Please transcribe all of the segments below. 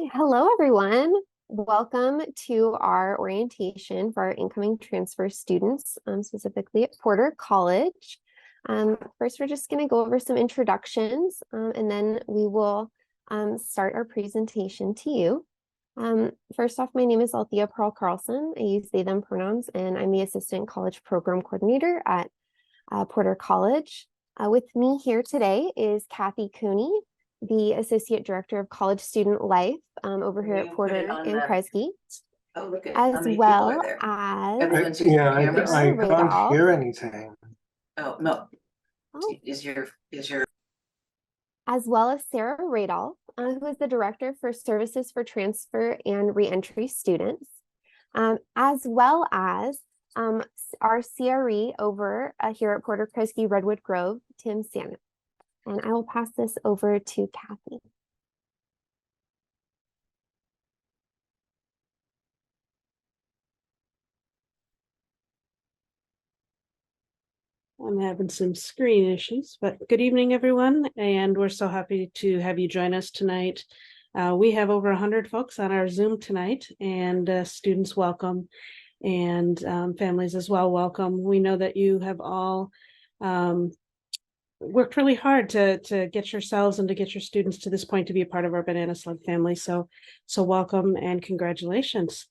right, hello everyone. Welcome to our orientation for our incoming transfer students, specifically at Porter College. First, we're just going to go over some introductions, and then we will start our presentation to you. First off, my name is Althea Pearl Carlson. I use they, them pronouns, and I'm the Assistant College Program Coordinator at Porter College. With me here today is Kathy Cooney, the Associate Director of College Student Life over here at Porter and Kresge. Oh, look at as well as I can't hear anything. Oh no. Oh. Is your as well as Sarah Radolph, who is the Director for Services for Transfer and Reentry Students, as well as our CRE over here at Porter Kresge Redwood Grove, Tim Sannett. And I will pass this over to Kathy. I'm having some screen issues, but good evening, everyone. And we're so happy to have you join us tonight. We have over 100 folks on our Zoom tonight, and students welcome, and families as well welcome. We know that you have all worked really hard to get yourselves and to get your students to this point to be a part of our Banana Slug family. So welcome and congratulations.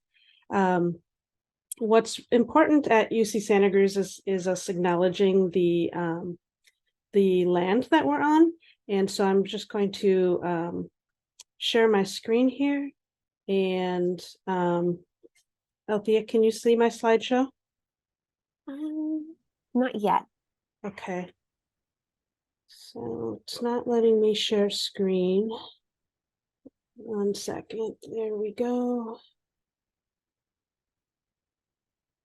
What's important at UC Santa Cruz is us acknowledging the land that we're on. And so I'm just going to share my screen here. And Althea, can you see my slideshow? Not yet. Okay. So it's not letting me share screen. 1 second. There we go.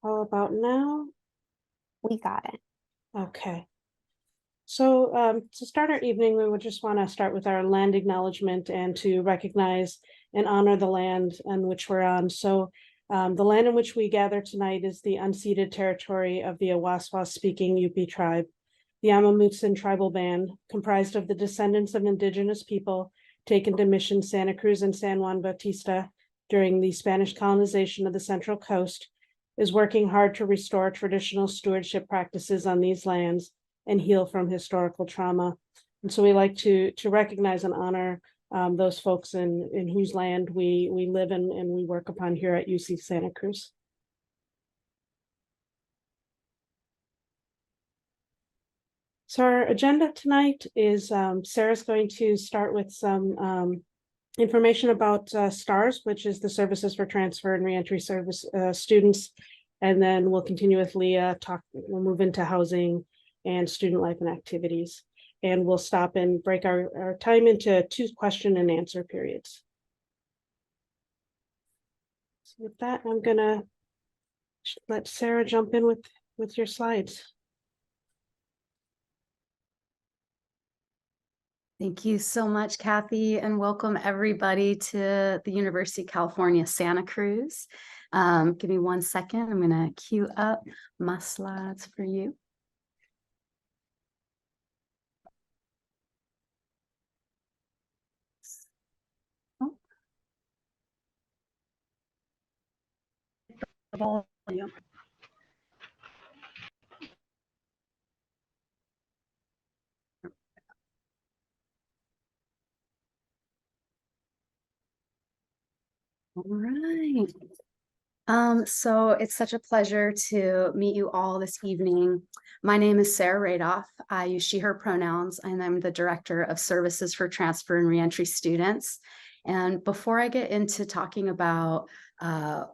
How about now? We got it. Okay. So to start our evening, we would just want to start with our land acknowledgement and to recognize and honor the land on which we're on. So the land in which we gather tonight is the unceded territory of the Awaswas speaking Yupi tribe. The Amamutsan tribal band, comprised of the descendants of indigenous people taken to Mission Santa Cruz and San Juan Bautista during the Spanish colonization of the Central Coast, is working hard to restore traditional stewardship practices on these lands and heal from historical trauma. And so we like to recognize and honor those folks in whose land we live in and we work upon here at UC Santa Cruz. So our agenda tonight is Sarah's going to start with some information about STARS, which is the Services for Transfer and Reentry Service students. And then we'll continue with Leah, we'll move into housing and student life and activities. And we'll stop and break our time into 2 question and answer periods. So with that, I'm gonna let Sarah jump in with your slides. Thank you so much, Kathy, and welcome everybody to the University of California, Santa Cruz. Give me 1 second. I'm going to queue up my slides for you. Volume. All right. So it's such a pleasure to meet you all this evening. My name is Sarah Radolph. I use she, her pronouns, and I'm the Director of Services for Transfer and Reentry Students. And before I get into talking about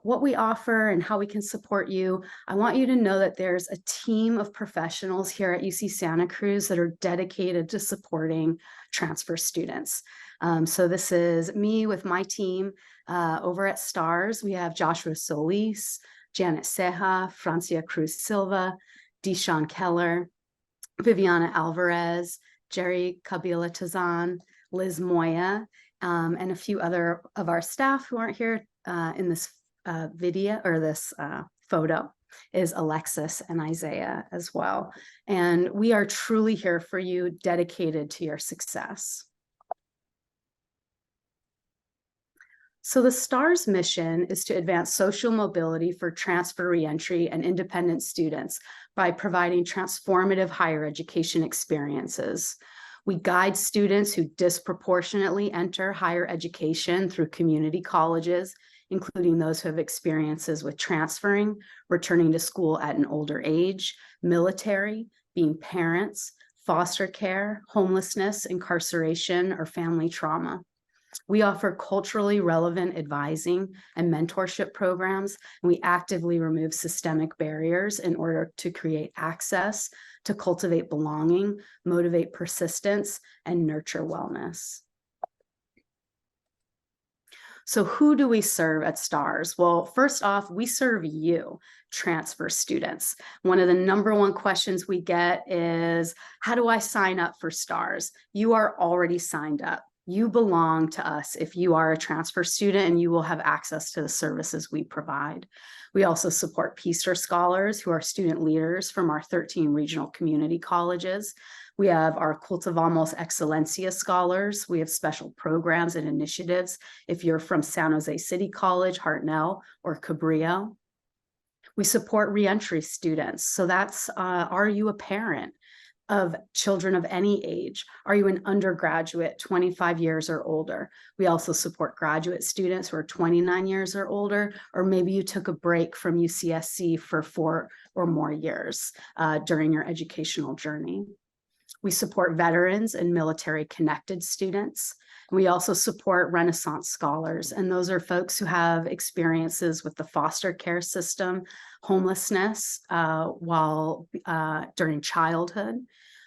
what we offer and how we can support you, I want you to know that there's a team of professionals here at UC Santa Cruz that are dedicated to supporting transfer students. So this is me with my team over at STARS. We have Joshua Solis, Janet Ceja, Francia Cruz Silva, Deshaun Keller, Viviana Alvarez, Jerry Kabila Tazan, Liz Moya, and a few other of our staff who aren't here in this video or this photo is Alexis and Isaiah as well. And we are truly here for you, dedicated to your success. So the STARS mission is to advance social mobility for transfer, reentry, and independent students by providing transformative higher education experiences. We guide students who disproportionately enter higher education through community colleges, including those who have experiences with transferring, returning to school at an older age, military, being parents, foster care, homelessness, incarceration, or family trauma. We offer culturally relevant advising and mentorship programs, and we actively remove systemic barriers in order to create access, to cultivate belonging, motivate persistence, and nurture wellness. So who do we serve at STARS? Well, first off, we serve you, transfer students. One of the #1 questions we get is, how do I sign up for STARS? You are already signed up. You belong to us if you are a transfer student, and you will have access to the services we provide. We also support Peacer Scholars, who are student leaders from our 13 regional community colleges. We have our Cultivamos Excelencia Scholars. We have special programs and initiatives if you're from San Jose City College, Hartnell, or Cabrillo. We support reentry students. So that's, are you a parent of children of any age? Are you an undergraduate, 25 years or older? We also support graduate students who are 29 years or older, or maybe you took a break from UCSC for 4 or more years during your educational journey. We support veterans and military connected students. We also support Renaissance Scholars, and those are folks who have experiences with the foster care system, homelessness during childhood,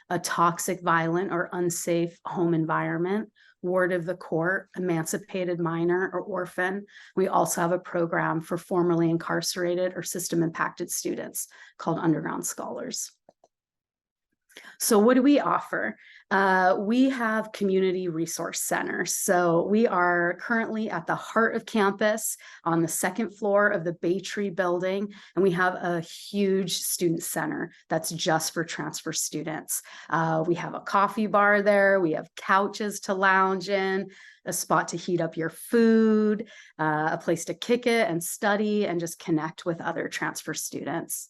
a toxic, violent, or unsafe home environment, ward of the court, emancipated minor, or orphan. We also have a program for formerly incarcerated or system impacted students called Underground Scholars. So what do we offer? We have community resource centers. So we are currently at the heart of campus on the 2nd floor of the Baytree building, and we have a huge student center that's just for transfer students. We have a coffee bar there. We have couches to lounge in, a spot to heat up your food, a place to kick it and study and just connect with other transfer students.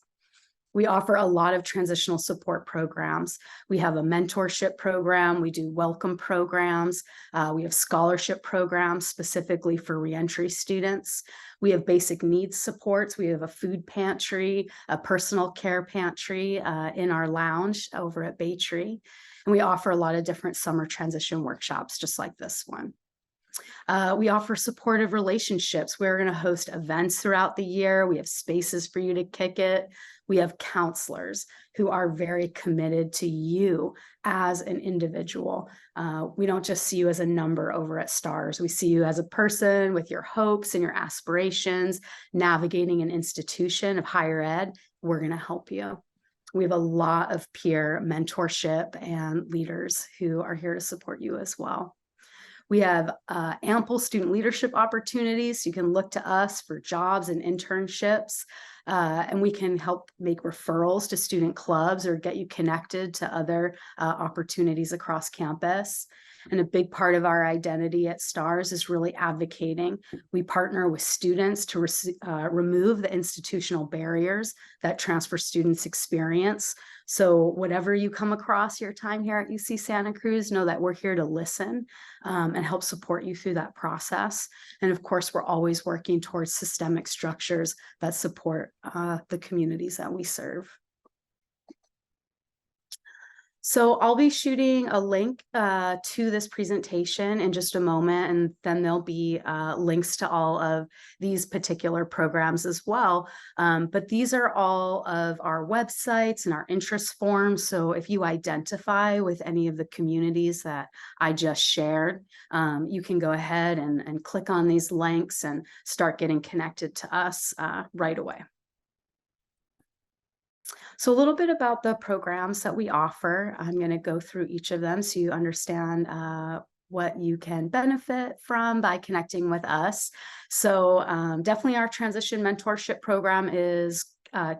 We offer a lot of transitional support programs. We have a mentorship program. We do welcome programs. We have scholarship programs specifically for reentry students. We have basic needs supports. We have a food pantry, a personal care pantry in our lounge over at Baytree. And we offer a lot of different summer transition workshops, just like this one. We offer supportive relationships. We're going to host events throughout the year. We have spaces for you to kick it. We have counselors who are very committed to you as an individual. We don't just see you as a number over at STARS. We see you as a person with your hopes and your aspirations, navigating an institution of higher ed. We're going to help you. We have a lot of peer mentorship and leaders who are here to support you as well. We have ample student leadership opportunities. You can look to us for jobs and internships, and we can help make referrals to student clubs or get you connected to other opportunities across campus. And a big part of our identity at STARS is really advocating. We partner with students to remove the institutional barriers that transfer students experience. So whatever you come across your time here at UC Santa Cruz, know that we're here to listen and help support you through that process. And of course, we're always working towards systemic structures that support the communities that we serve. So I'll be shooting a link to this presentation in just a moment, and then there'll be links to all of these particular programs as well. But these are all of our websites and our interest forms. So if you identify with any of the communities that I just shared, you can go ahead and click on these links and start getting connected to us right away. So a little bit about the programs that we offer. I'm going to go through each of them so you understand what you can benefit from by connecting with us. So definitely our transition mentorship program is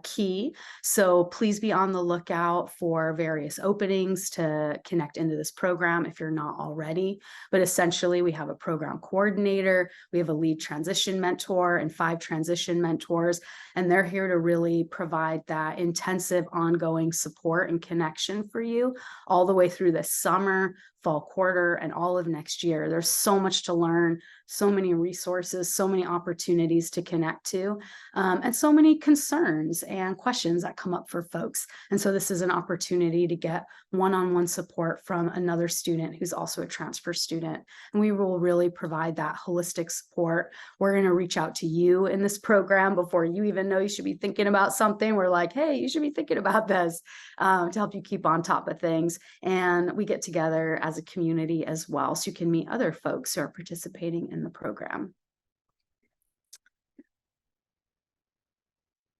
key. So please be on the lookout for various openings to connect into this program if you're not already. But essentially, we have a program coordinator, we have a lead transition mentor, and 5 transition mentors, and they're here to really provide that intensive ongoing support and connection for you all the way through this summer, fall quarter, and all of next year. There's so much to learn, so many resources, so many opportunities to connect to, and so many concerns and questions that come up for folks. And so this is an opportunity to get one-on-one support from another student who's also a transfer student. And we will really provide that holistic support. We're going to reach out to you in this program before you even know you should be thinking about something. We're like, hey, you should be thinking about this, to help you keep on top of things. And we get together as a community as well, so you can meet other folks who are participating in the program.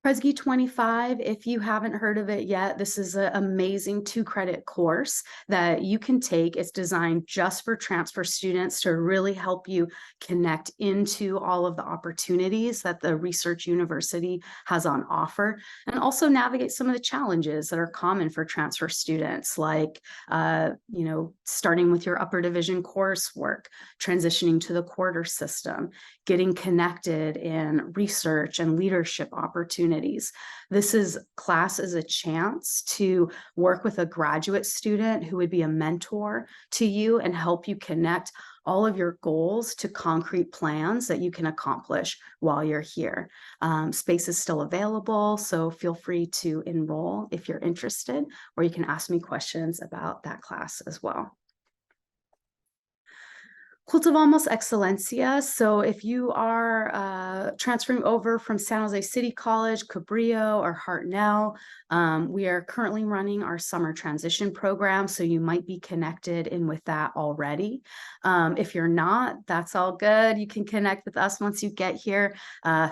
Kresge 25, if you haven't heard of it yet, this is an amazing 2-credit course that you can take. It's designed just for transfer students to really help you connect into all of the opportunities that the research university has on offer, and also navigate some of the challenges that are common for transfer students, like starting with your upper division coursework, transitioning to the quarter system, getting connected in research and leadership opportunities. This class is a chance to work with a graduate student who would be a mentor to you and help you connect all of your goals to concrete plans that you can accomplish while you're here. Space is still available, so feel free to enroll if you're interested, or you can ask me questions about that class as well. Cultivamos Excelencia. So if you are transferring over from San Jose City College, Cabrillo, or Hartnell, we are currently running our summer transition program, so you might be connected in with that already. If you're not, that's all good. You can connect with us once you get here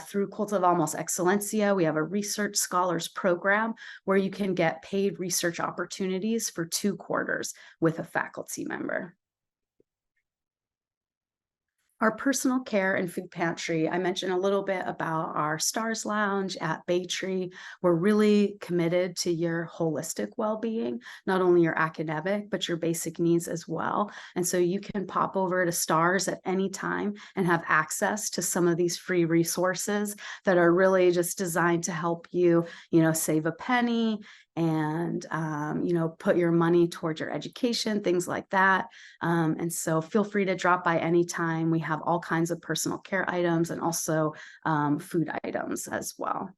through Cultivamos Excelencia. We have a research scholars program where you can get paid research opportunities for 2 quarters with a faculty member. Our personal care and food pantry. I mentioned a little bit about our Stars Lounge at Baytree. We're really committed to your holistic well-being, not only your academic, but your basic needs as well. And so you can pop over to Stars at any time and have access to some of these free resources that are really just designed to help you, save a penny and, put your money towards your education, things like that. And so feel free to drop by anytime. We have all kinds of personal care items and also food items as well.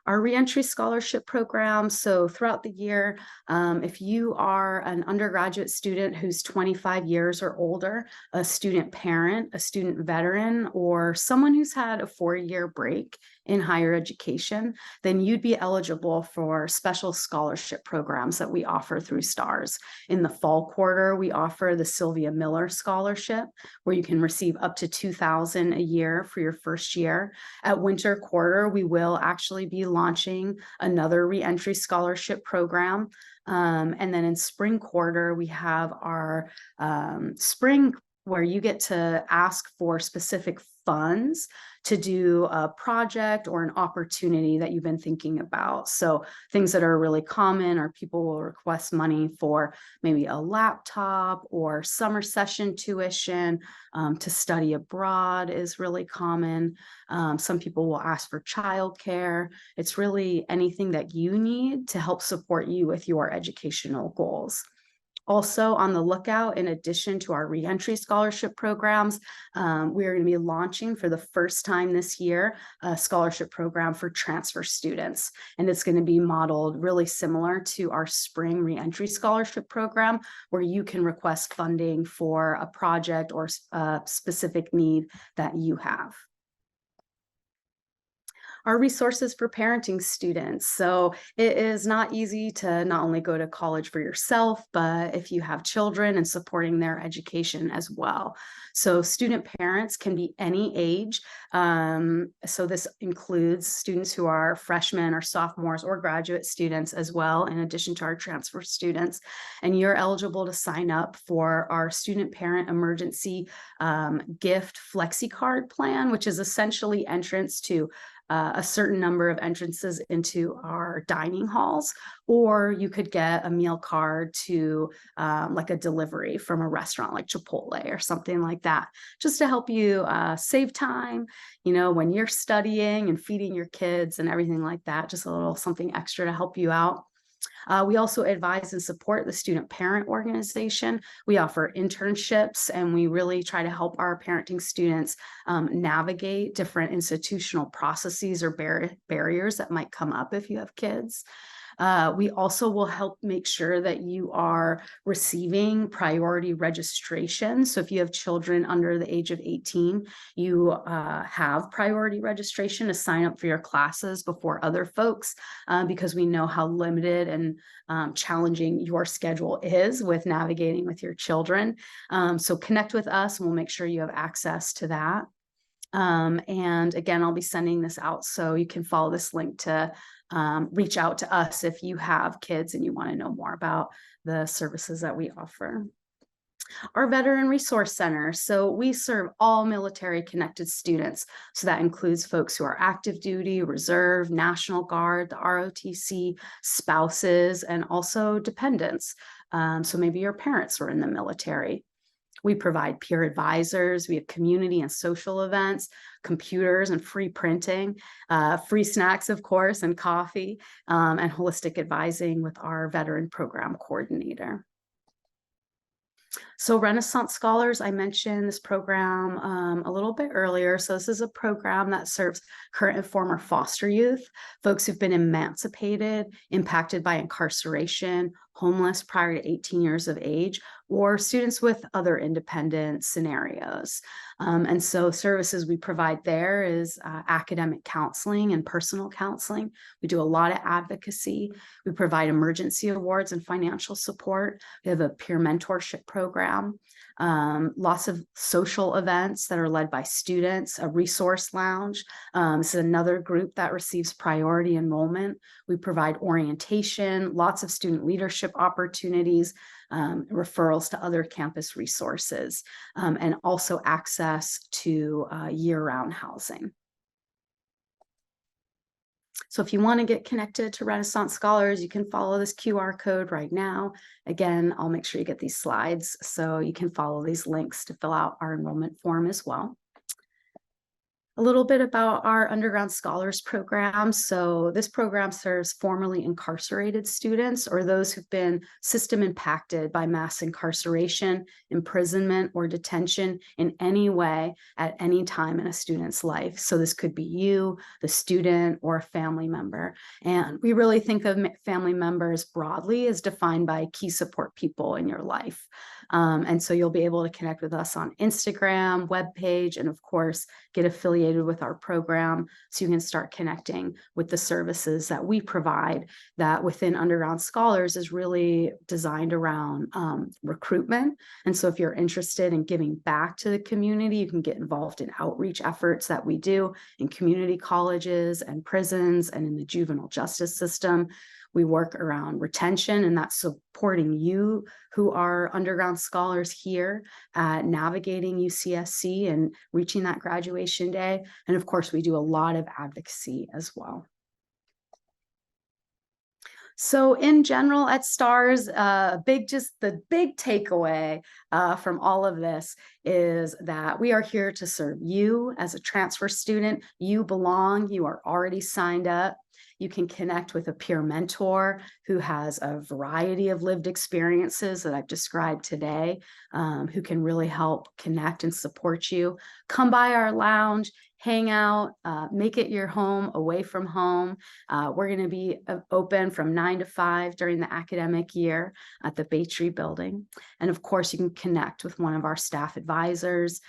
Our reentry scholarship program. So throughout the year, if you are an undergraduate student who's 25 years or older, a student parent, a student veteran, or someone who's had a 4-year break in higher education, then you'd be eligible for special scholarship programs that we offer through STARS. In the fall quarter, we offer the Sylvia Miller Scholarship, where you can receive up to $2,000 a year for your first year. At winter quarter, we will actually be launching another reentry scholarship program. And then in spring quarter, we have our spring where you get to ask for specific funds to do a project or an opportunity that you've been thinking about. So things that are really common are people will request money for maybe a laptop or summer session tuition, to study abroad is really common. Some people will ask for childcare. It's really anything that you need to help support you with your educational goals. Also on the lookout, in addition to our reentry scholarship programs, we are going to be launching for the first time this year a scholarship program for transfer students. And it's going to be modeled really similar to our spring reentry scholarship program, where you can request funding for a project or a specific need that you have. Our resources for parenting students. So it is not easy to not only go to college for yourself, but if you have children and supporting their education as well. So student parents can be any age. So this includes students who are freshmen or sophomores or graduate students as well, in addition to our transfer students. And you're eligible to sign up for our student parent emergency gift FlexiCard plan, which is essentially entrance to a certain number of entrances into our dining halls, or you could get a meal card to like a delivery from a restaurant like Chipotle or something like that, just to help you save time, you know, when you're studying and feeding your kids and everything like that, just a little something extra to help you out. We also advise and support the student parent organization. We offer internships, and we really try to help our parenting students navigate different institutional processes or barriers that might come up if you have kids. We also will help make sure that you are receiving priority registration. So if you have children under the age of 18, you have priority registration to sign up for your classes before other folks, because we know how limited and challenging your schedule is with navigating with your children. So connect with us and we'll make sure you have access to that. And again, I'll be sending this out so you can follow this link to reach out to us if you have kids and you want to know more about the services that we offer. Our Veteran Resource Center. So we serve all military connected students. So that includes folks who are active duty, reserve, National Guard, the ROTC, spouses, and also dependents. So maybe your parents were in the military. We provide peer advisors, we have community and social events, computers and free printing, free snacks, of course, and coffee, and holistic advising with our veteran program coordinator. So Renaissance Scholars, I mentioned this program a little bit earlier. So this is a program that serves current and former foster youth, folks who've been emancipated, impacted by incarceration, homeless prior to 18 years of age, or students with other independent scenarios. And so services we provide there is academic counseling and personal counseling. We do a lot of advocacy. We provide emergency awards and financial support. We have a peer mentorship program, lots of social events that are led by students, a resource lounge. This is another group that receives priority enrollment. We provide orientation, lots of student leadership opportunities, referrals to other campus resources, and also access to year-round housing. So if you want to get connected to Renaissance Scholars, you can follow this QR code right now. Again, I'll make sure you get these slides so you can follow these links to fill out our enrollment form as well. A little bit about our Undergrad Scholars program. So this program serves formerly incarcerated students or those who've been system impacted by mass incarceration, imprisonment, or detention in any way at any time in a student's life. So this could be you, the student, or a family member. And we really think of family members broadly as defined by key support people in your life. And so you'll be able to connect with us on Instagram, webpage, and of course, get affiliated with our program so you can start connecting with the services that we provide that within Undergrad Scholars is really designed around recruitment. And so if you're interested in giving back to the community, you can get involved in outreach efforts that we do in community colleges and prisons and in the juvenile justice system. We work around retention, and that's supporting you who are Undergrad Scholars here at navigating UCSC and reaching that graduation day. And of course, we do a lot of advocacy as well. So in general at STARS, the big takeaway from all of this is that we are here to serve you as a transfer student. You belong, you are already signed up. You can connect with a peer mentor who has a variety of lived experiences that I've described today, who can really help connect and support you. Come by our lounge, hang out, make it your home away from home. We're going to be open from 9 to 5 during the academic year at the Baytree building. And of course, you can connect with one of our staff advisors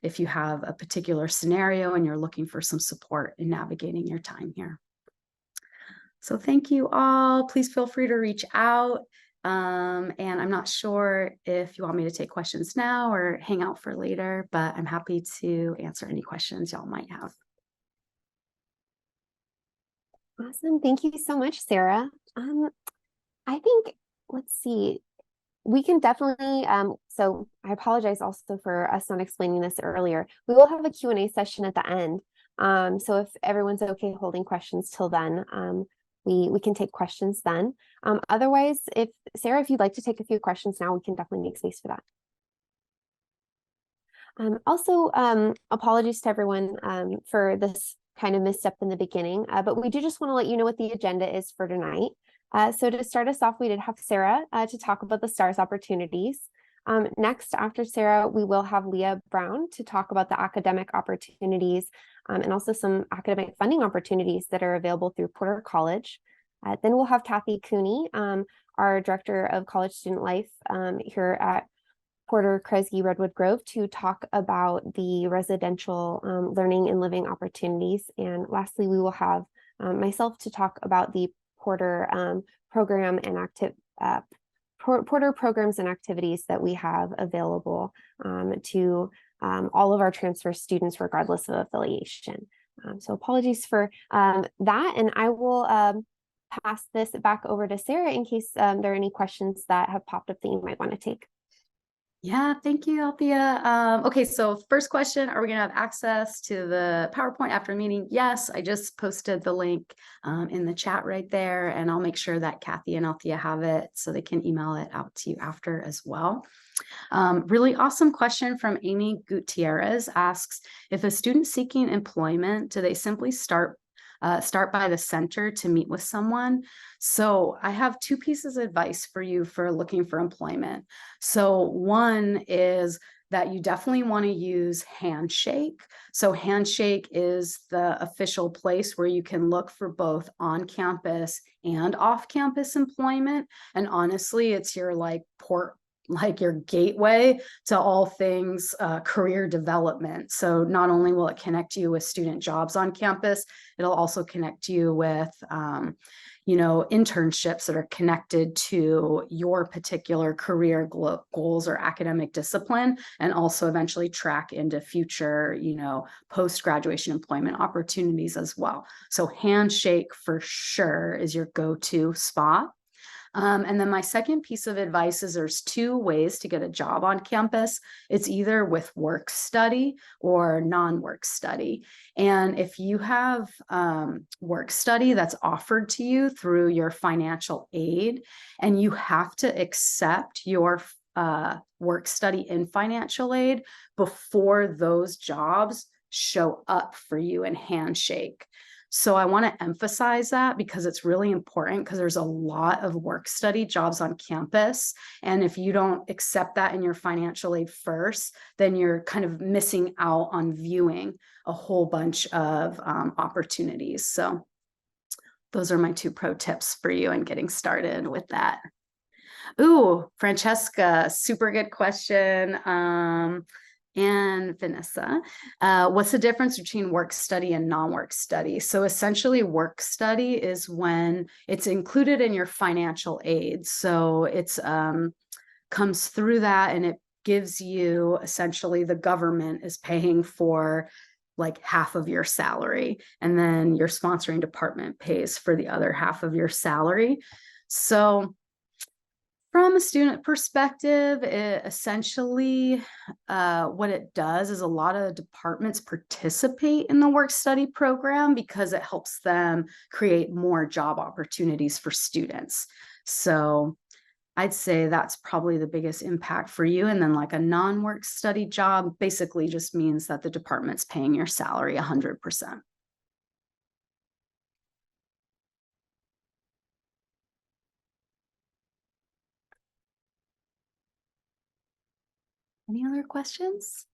if you have a particular scenario and you're looking for some support in navigating your time here. So thank you all. Please feel free to reach out. And I'm not sure if you want me to take questions now or hang out for later, but I'm happy to answer any questions y'all might have. Awesome. Thank you so much, Sarah. I think, let's see, we can definitely, so I apologize also for us not explaining this earlier. We will have a Q&A session at the end. So if everyone's okay holding questions till then, we can take questions then. Otherwise, Sarah, if you'd like to take a few questions now, we can definitely make space for that. Also, apologies to everyone for this kind of misstep in the beginning, but we do just want to let you know what the agenda is for tonight. So to start us off, we did have Sarah to talk about the STARS opportunities. Next, after Sarah, we will have Leah Brown to talk about the academic opportunities and also some academic funding opportunities that are available through Porter College. Then we'll have Kathy Cooney, our Director of College Student Life here at Porter, Kresge, Redwood Grove, to talk about the residential learning and living opportunities. And lastly, we will have myself to talk about the Porter program and Porter programs and activities that we have available to all of our transfer students, regardless of affiliation. So apologies for that, and I will pass this back over to Sarah in case there are any questions that have popped up that you might want to take. Yeah, thank you, Althea. Okay, so first question, are we gonna have access to the PowerPoint after the meeting? Yes, I just posted the link in the chat right there, and I'll make sure that Kathy and Althea have it so they can email it out to you after as well. Really awesome question from Amy Gutierrez asks, if a student seeking employment, do they simply start by the center to meet with someone? So I have two pieces of advice for you for looking for employment. So one is that you definitely want to use Handshake. So Handshake is the official place where you can look for both on-campus and off-campus employment. And honestly, it's your your gateway to all things career development. So not only will it connect you with student jobs on campus, it'll also connect you with internships that are connected to your particular career goals or academic discipline, and also eventually track into future, post-graduation employment opportunities as well. So Handshake for sure is your go-to spot. And then my second piece of advice is there's two ways to get a job on campus. It's either with work study or non-work study. And if you have work study that's offered to you through your financial aid, and you have to accept your work study in financial aid before those jobs show up for you in Handshake. So I want to emphasize that because it's really important, because there's a lot of work study jobs on campus. And if you don't accept that in your financial aid first, then you're kind of missing out on viewing a whole bunch of opportunities. So those are my two pro tips for you in getting started with that. Ooh, Francesca, super good question. And Vanessa, what's the difference between work study and non-work study? So essentially work study is when it's included in your financial aid. So it's comes through that, and it gives you, essentially the government is paying for like half of your salary, and then your sponsoring department pays for the other half of your salary. So from a student perspective, it essentially, what it does is a lot of departments participate in the work study program because it helps them create more job opportunities for students. So I'd say that's probably the biggest impact for you. And then like a non-work study job basically just means that the department's paying your salary 100%. Any other questions?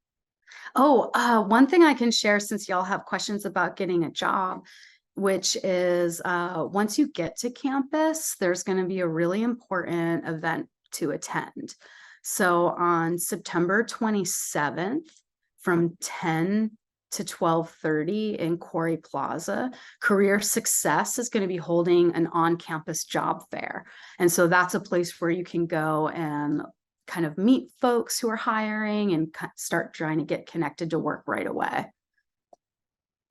Oh, one thing I can share, since y'all have questions about getting a job, which is once you get to campus, there's going to be a really important event to attend. So on September 27th from 10 to 12:30 in Quarry Plaza, Career Success is going to be holding an on-campus job fair. And so that's a place where you can go and kind of meet folks who are hiring and start trying to get connected to work right away.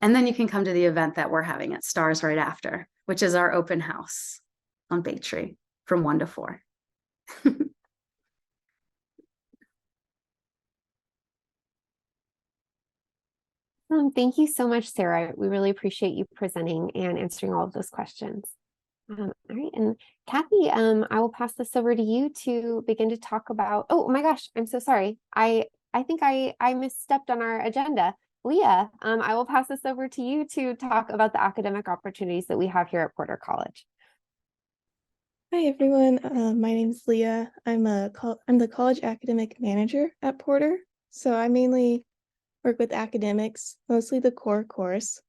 And then you can come to the event that we're having at STARS right after, which is our open house on Baytree from 1 to 4. Thank you so much, Sarah. We really appreciate you presenting and answering all of those questions. All right, and Kathy, I will pass this over to you to begin to talk about, oh my gosh, I'm so sorry. I think I misstepped on our agenda. Leah, I will pass this over to you to talk about the academic opportunities that we have here at Porter College. Hi everyone, my name is Leah. I'm the college academic manager at Porter. So I mainly work with academics, mostly the core course,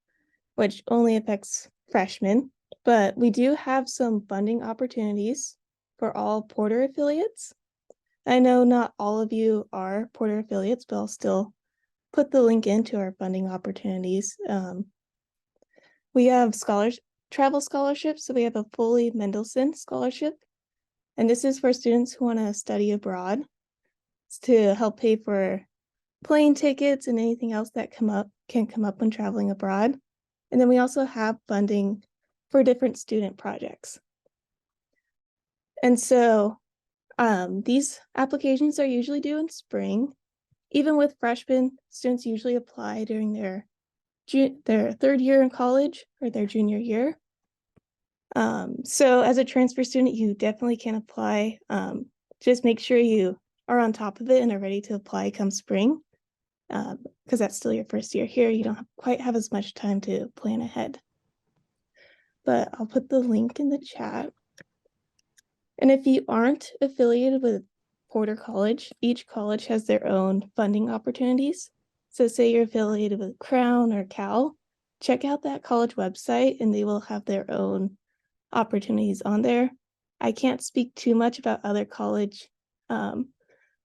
which only affects freshmen. But we do have some funding opportunities for all Porter affiliates. I know not all of you are Porter affiliates, but I'll still put the link into our funding opportunities. We have travel scholarships, so we have a fully Mendelssohn scholarship. And this is for students who want to study abroad. It's to help pay for plane tickets and anything else that can come up when traveling abroad. And then we also have funding for different student projects. And so these applications are usually due in spring. Even with freshmen, students usually apply during their third year in college or their junior year. So as a transfer student, you definitely can apply. Just make sure you are on top of it and are ready to apply come spring, because that's still your first year here. You don't quite have as much time to plan ahead. But I'll put the link in the chat. And if you aren't affiliated with Porter College, each college has their own funding opportunities. So say you're affiliated with Crown or Cal, check out that college website and they will have their own opportunities on there. I can't speak too much about other college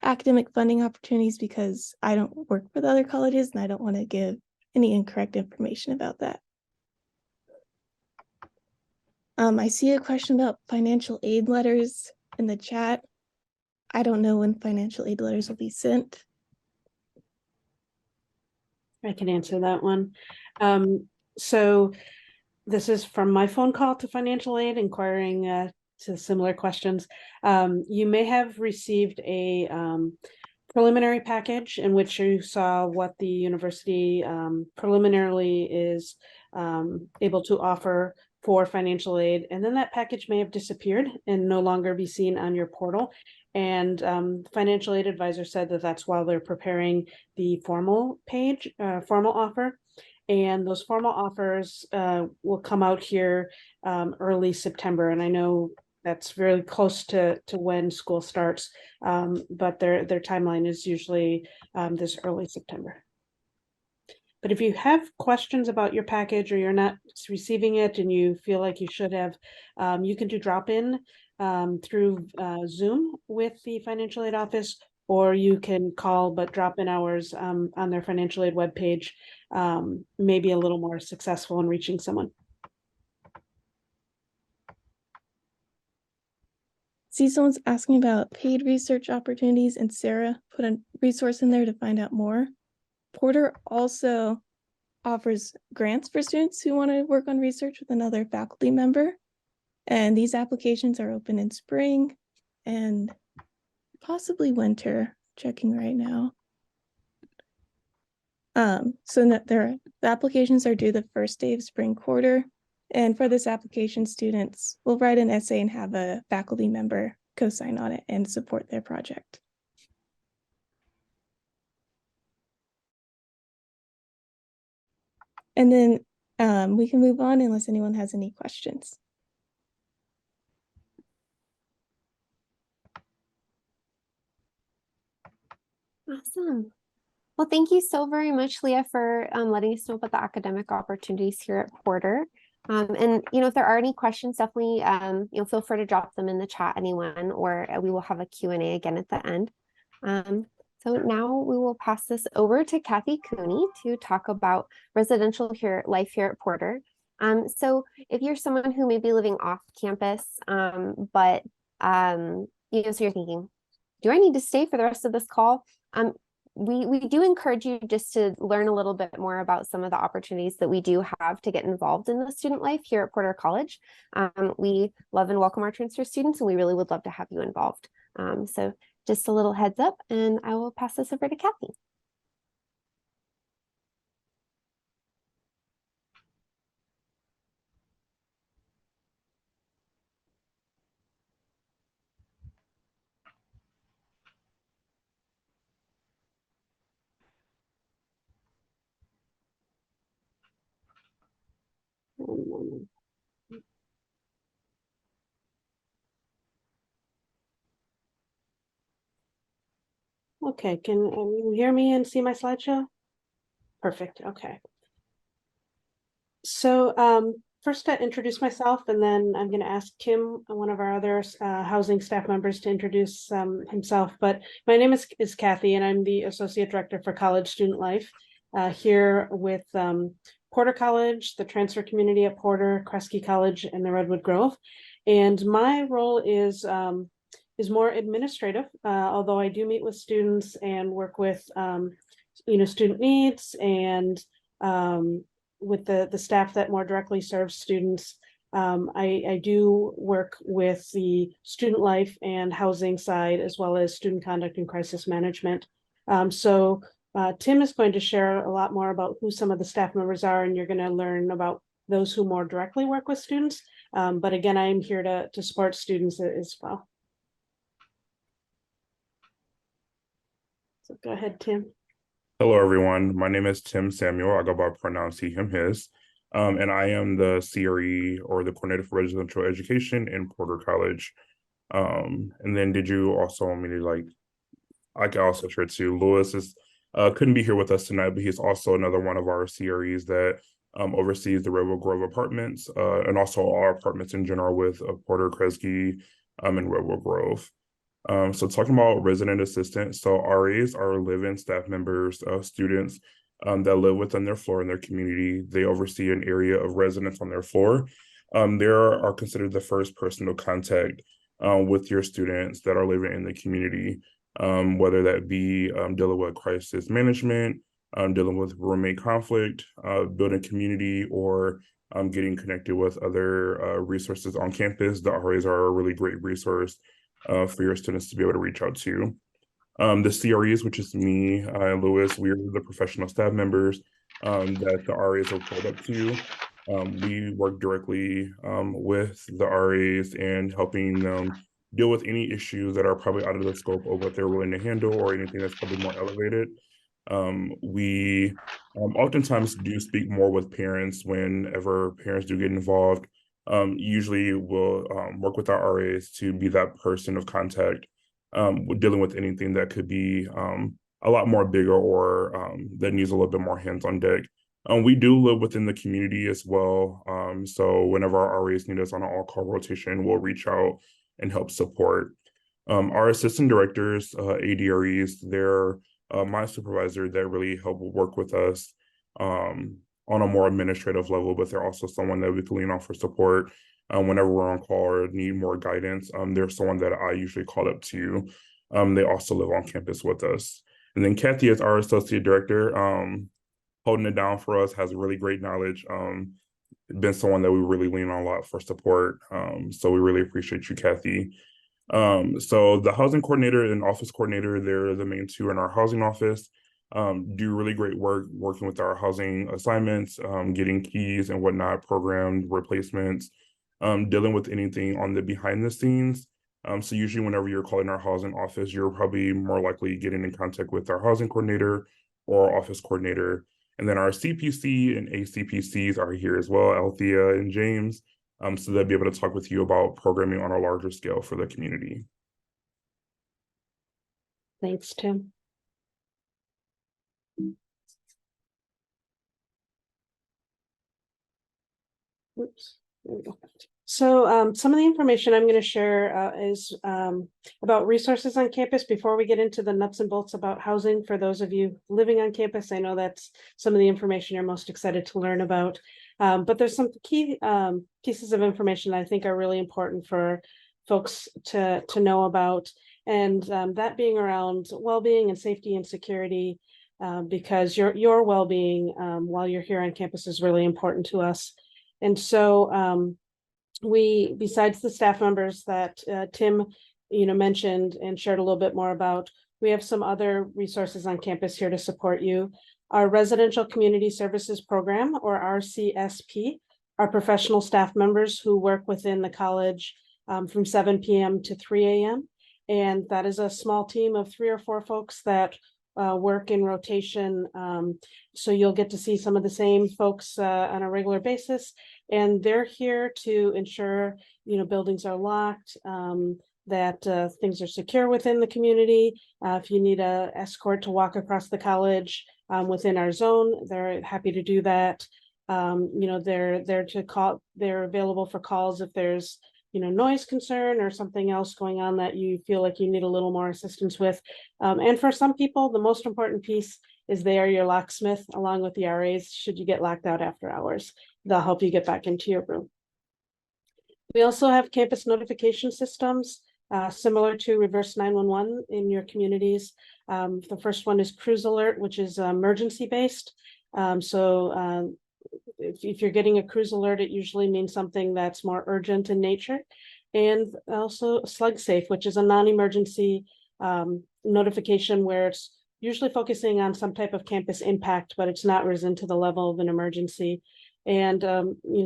academic funding opportunities because I don't work with other colleges and I don't want to give any incorrect information about that. I see a question about financial aid letters in the chat. I don't know when financial aid letters will be sent. I can answer that one. So this is from my phone call to financial aid inquiring to similar questions. You may have received a preliminary package in which you saw what the university preliminarily is able to offer for financial aid, and then that package may have disappeared and no longer be seen on your portal. And financial aid advisor said that that's while they're preparing the formal page, formal offer. And those formal offers will come out here early September. And I know that's very close to when school starts, but their timeline is usually this early September. But if you have questions about your package or you're not receiving it and you feel like you should have, you can do drop-in through Zoom with the financial aid office, or you can call, but drop-in hours on their financial aid webpage may be a little more successful in reaching someone. See, someone's asking about paid research opportunities, and Sarah put a resource in there to find out more. Porter also offers grants for students who want to work on research with another faculty member. And these applications are open in spring and possibly winter, checking right now. So the applications are due the first day of spring quarter. And for this application, students will write an essay and have a faculty member co-sign on it and support their project. And then we can move on unless anyone has any questions. Awesome. Well, thank you so very much, Leah, for letting us know about the academic opportunities here at Porter. And if there are any questions, definitely feel free to drop them in the chat, anyone, or we will have a Q&A again at the end. So now we will pass this over to Kathy Cooney to talk about residential life here at Porter. So if you're someone who may be living off campus, but so you're thinking, do I need to stay for the rest of this call? We do encourage you just to learn a little bit more about some of the opportunities that we do have to get involved in the student life here at Porter College. We love and welcome our transfer students, and we really would love to have you involved. So just a little heads up, and I will pass this over to Kathy. One moment. Okay, can you hear me and see my slideshow? Perfect, okay. So first I introduce myself, and then I'm going to ask Tim, one of our other housing staff members, to introduce himself. But my name is Kathy, and I'm the Associate Director for College Student Life here with Porter College, the transfer community at Porter, Kresge College, and the Redwood Grove. And my role is more administrative, although I do meet with students and work with student needs and with the staff that more directly serves students. I do work with the student life and housing side, as well as student conduct and crisis management. Tim is going to share a lot more about who some of the staff members are, and you're going to learn about those who more directly work with students. But again, I am here to support students as well. So go ahead, Tim. Hello, everyone. My name is Tim Samuel. I go by pronouns he, him, his. And I am the CRE, or the Coordinator for Residential Education in Porter College. And then did you also want me to, I can also share too, Lewis couldn't be here with us tonight, but he's also another one of our CREs that oversees the Redwood Grove apartments, and also our apartments in general with Porter, Kresge, and Redwood Grove. So talking about resident assistants, so RAs are live-in staff members, students that live within their floor in their community. They oversee an area of residents on their floor. They are considered the first personal contact with your students that are living in the community, whether that be dealing with crisis management, dealing with roommate conflict, building community, or getting connected with other resources on campus. The RAs are a really great resource for your students to be able to reach out to. The CREs, which is me and Lewis, we're the professional staff members that the RAs are called up to. We work directly with the RAs and helping them deal with any issues that are probably out of the scope of what they're willing to handle, or anything that's probably more elevated. We oftentimes do speak more with parents whenever parents do get involved. Usually we'll work with our RAs to be that person of contact, dealing with anything that could be a lot more bigger, or that needs a little bit more hands on deck. We do live within the community as well. So whenever our RAs need us on an all-call rotation, we'll reach out and help support. Our assistant directors, ADREs, they're my supervisor that really help work with us on a more administrative level, but they're also someone that we can lean on for support whenever we're on call or need more guidance. They're someone that I usually call up to. They also live on campus with us. And then Kathy is our associate director, holding it down for us, has really great knowledge, been someone that we really lean on a lot for support. So we really appreciate you, Kathy. So the housing coordinator and office coordinator, they're the main two in our housing office. Do really great work working with our housing assignments, getting keys and whatnot, programmed replacements, dealing with anything on the behind the scenes. So usually whenever you're calling our housing office, you're probably more likely getting in contact with our housing coordinator or office coordinator. And then our CPC and ACPCs are here as well, Althea and James. So they'll be able to talk with you about programming on a larger scale for the community. Thanks, Tim. Oops, there we go. So some of the information I'm going to share is about resources on campus before we get into the nuts and bolts about housing. For those of you living on campus, I know that's some of the information you're most excited to learn about. But there's some key pieces of information that I think are really important for folks to know about. And that being around well-being and safety and security, because your well-being while you're here on campus is really important to us. And so we, besides the staff members that Tim mentioned and shared a little bit more about, we have some other resources on campus here to support you. Our Residential Community Services Program, or RCSP, are professional staff members who work within the college from 7 p.m. to 3 a.m. And that is a small team of 3 or 4 folks that work in rotation. So you'll get to see some of the same folks on a regular basis. And they're here to ensure, buildings are locked, that things are secure within the community. If you need a escort to walk across the college within our zone, they're happy to do that. They're available for calls if there's noise concern or something else going on that you feel like you need a little more assistance with. And for some people, the most important piece is they are your locksmith along with the RAs should you get locked out after hours. They'll help you get back into your room. We also have campus notification systems similar to reverse 911 in your communities. The first one is Cruz Alert, which is emergency based. If you're getting a Cruz Alert, it usually means something that's more urgent in nature. And also Slug Safe, which is a non-emergency notification where it's usually focusing on some type of campus impact, but it's not risen to the level of an emergency. And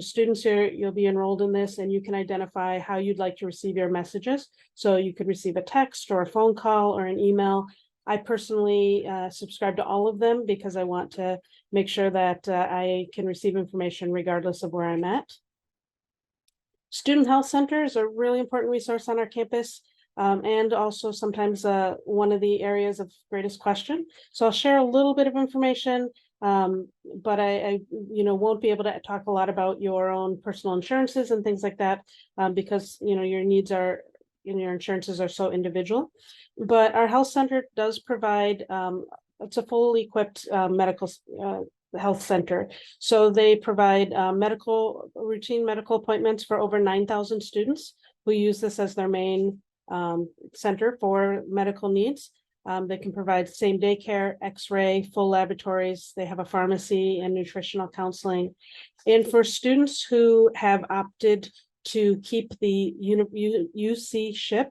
students here, you'll be enrolled in this and you can identify how you'd like to receive your messages. So you could receive a text or a phone call or an email. I personally subscribe to all of them because I want to make sure that I can receive information regardless of where I'm at. Student health centers are a really important resource on our campus, and also sometimes one of the areas of greatest question. So I'll share a little bit of information, but I won't be able to talk a lot about your own personal insurances and things like that, because your needs are and your insurances are so individual. But our health center does provide, it's a fully equipped medical health center. So they provide routine medical appointments for over 9,000 students who use this as their main center for medical needs. They can provide same day care, x-ray, full laboratories. They have a pharmacy and nutritional counseling. And for students who have opted to keep the UC SHIP,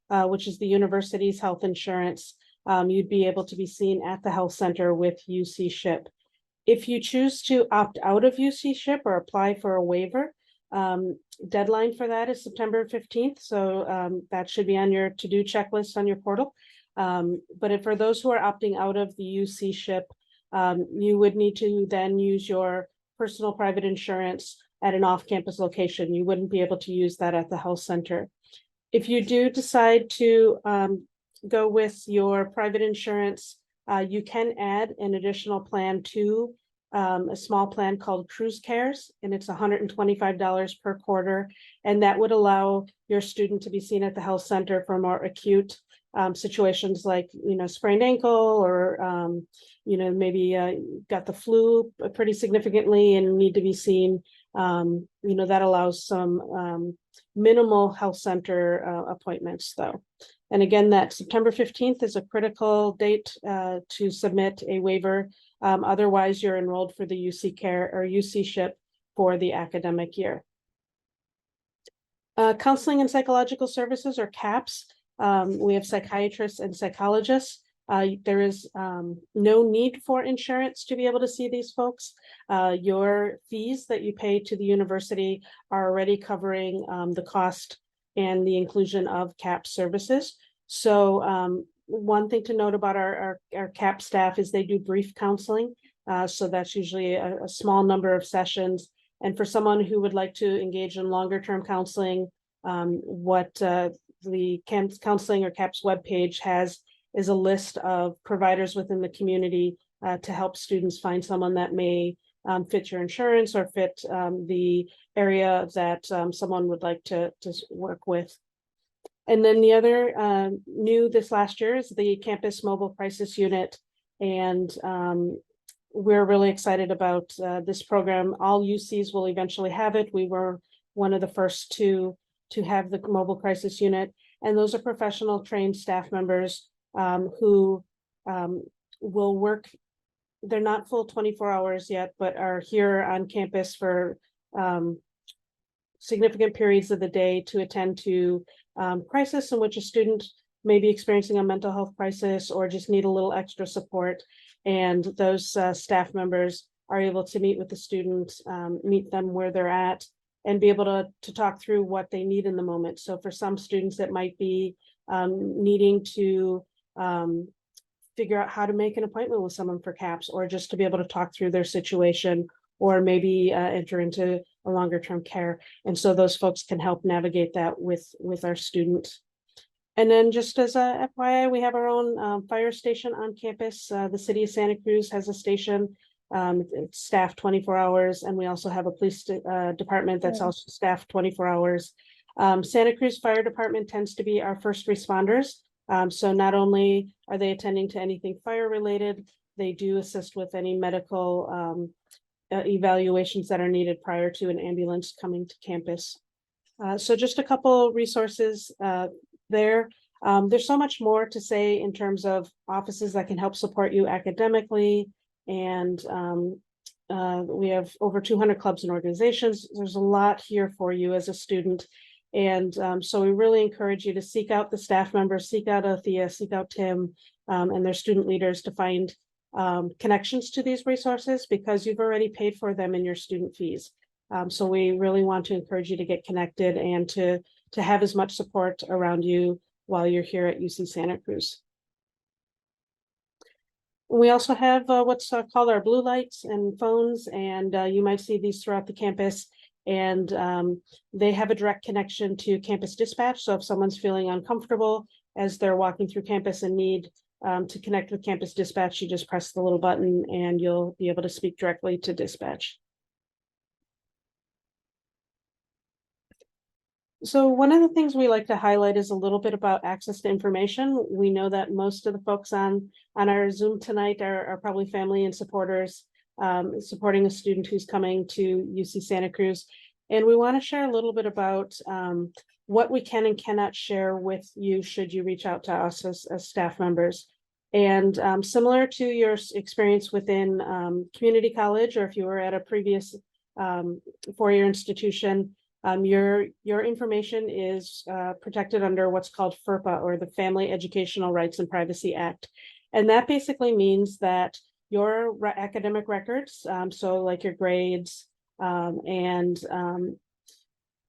which is the university's health insurance, you'd be able to be seen at the health center with UC SHIP. If you choose to opt out of UC SHIP or apply for a waiver, deadline for that is September 15th. So that should be on your to-do checklist on your portal. But for those who are opting out of the UC SHIP, you would need to then use your personal private insurance at an off-campus location. You wouldn't be able to use that at the health center. If you do decide to go with your private insurance, you can add an additional plan to a small plan called Cruise Cares, and it's $125 per quarter. And that would allow your student to be seen at the health center for more acute situations like, sprained ankle or, maybe got the flu pretty significantly and need to be seen. That allows some minimal health center appointments though. And again, that September 15th is a critical date to submit a waiver. Otherwise, you're enrolled for the UC Care or UC SHIP for the academic year. Counseling and Psychological Services, or CAPS. We have psychiatrists and psychologists. There is no need for insurance to be able to see these folks. Your fees that you pay to the university are already covering the cost and the inclusion of CAP services. So one thing to note about our CAP staff is they do brief counseling. So that's usually a small number of sessions. And for someone who would like to engage in longer term counseling, what the counseling or CAPS webpage has is a list of providers within the community to help students find someone that may fit your insurance or fit the area that someone would like to work with. And then the other new this last year is the Campus Mobile Crisis Unit. And we're really excited about this program. All UCs will eventually have it. We were one of the first to have the Mobile Crisis Unit. And those are professional trained staff members who will work. They're not full 24 hours yet, but are here on campus for significant periods of the day to attend to crisis in which a student may be experiencing a mental health crisis or just need a little extra support. And those staff members are able to meet with the student, meet them where they're at, and be able to talk through what they need in the moment. So for some students, it might be needing to figure out how to make an appointment with someone for CAPS, or just to be able to talk through their situation, or maybe enter into a longer term care. And so those folks can help navigate that with our students. And then just as a FYI, we have our own fire station on campus. The city of Santa Cruz has a station. It's staffed 24 hours. And we also have a police department that's also staffed 24 hours. Santa Cruz Fire Department tends to be our first responders. So not only are they attending to anything fire related, they do assist with any medical evaluations that are needed prior to an ambulance coming to campus. So just a couple resources there. There's so much more to say in terms of offices that can help support you academically. And we have over 200 clubs and organizations. There's a lot here for you as a student. And so we really encourage you to seek out the staff members, seek out Althea, seek out Tim and their student leaders to find connections to these resources, because you've already paid for them in your student fees. So we really want to encourage you to get connected and to have as much support around you while you're here at UC Santa Cruz. We also have what's called our blue lights and phones, and you might see these throughout the campus. And they have a direct connection to campus dispatch. So if someone's feeling uncomfortable as they're walking through campus and need to connect with campus dispatch, you just press the little button and you'll be able to speak directly to dispatch. So one of the things we like to highlight is a little bit about access to information. We know that most of the folks on our Zoom tonight are probably family and supporters supporting a student who's coming to UC Santa Cruz. And we want to share a little bit about what we can and cannot share with you should you reach out to us as staff members. And similar to your experience within community college, or if you were at a previous four-year institution, your information is protected under what's called FERPA, or the Family Educational Rights and Privacy Act. And that basically means that your academic records, so like your grades and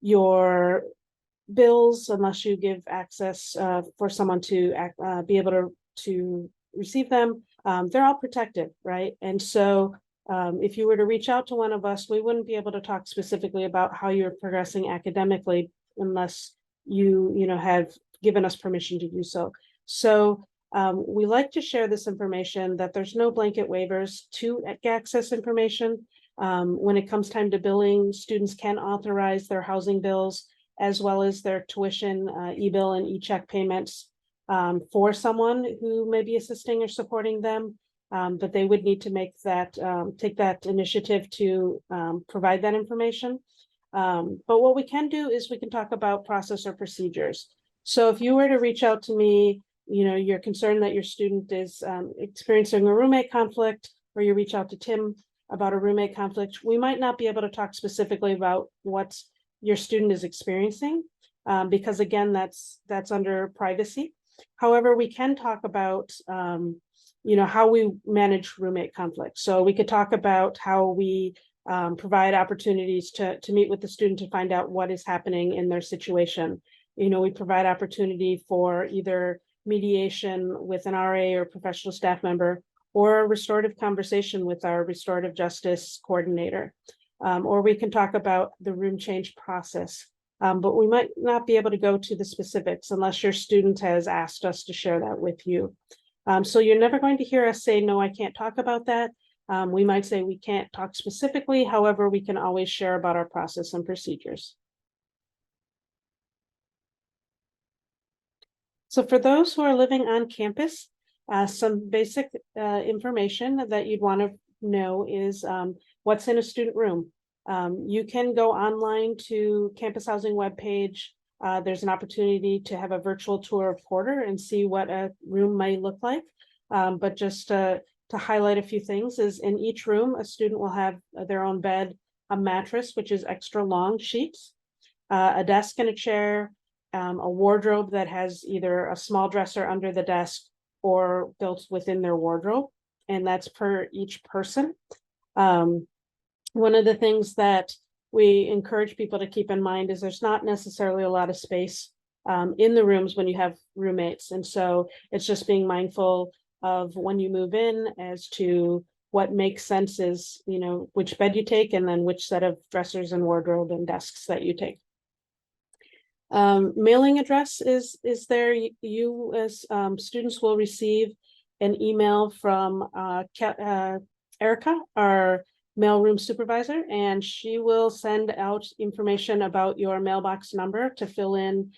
your bills, unless you give access for someone to be able to receive them, they're all protected, right? And so if you were to reach out to one of us, we wouldn't be able to talk specifically about how you're progressing academically unless you have given us permission to do so. So we like to share this information, that there's no blanket waivers to access information. When it comes time to billing, students can authorize their housing bills as well as their tuition, e-bill and e-check payments for someone who may be assisting or supporting them. But they would need to make that, take that initiative to provide that information. But what we can do is we can talk about process or procedures. So if you were to reach out to me, you're concerned that your student is experiencing a roommate conflict, or you reach out to Tim about a roommate conflict, we might not be able to talk specifically about what your student is experiencing, because again, that's under privacy. However, we can talk about how we manage roommate conflict. So we could talk about how we provide opportunities to meet with the student to find out what is happening in their situation. We provide opportunity for either mediation with an RA or professional staff member, or a restorative conversation with our restorative justice coordinator. Or we can talk about the room change process, but we might not be able to go to the specifics unless your student has asked us to share that with you. So you're never going to hear us say, no, I can't talk about that. We might say we can't talk specifically. However, we can always share about our process and procedures. So for those who are living on campus, some basic information that you'd want to know is what's in a student room. You can go online to campus housing webpage. There's an opportunity to have a virtual tour of Porter and see what a room might look like. But just to highlight a few things is, in each room, a student will have their own bed, a mattress, which is extra long sheets, a desk and a chair, a wardrobe that has either a small dresser under the desk or built within their wardrobe, and that's per each person. One of the things that we encourage people to keep in mind is there's not necessarily a lot of space in the rooms when you have roommates. And so it's just being mindful of when you move in as to what makes sense is, which bed you take, and then which set of dressers and wardrobe and desks that you take. Mailing address is there. You as students will receive an email from Erica, our mailroom supervisor, and she will send out information about your mailbox number to fill in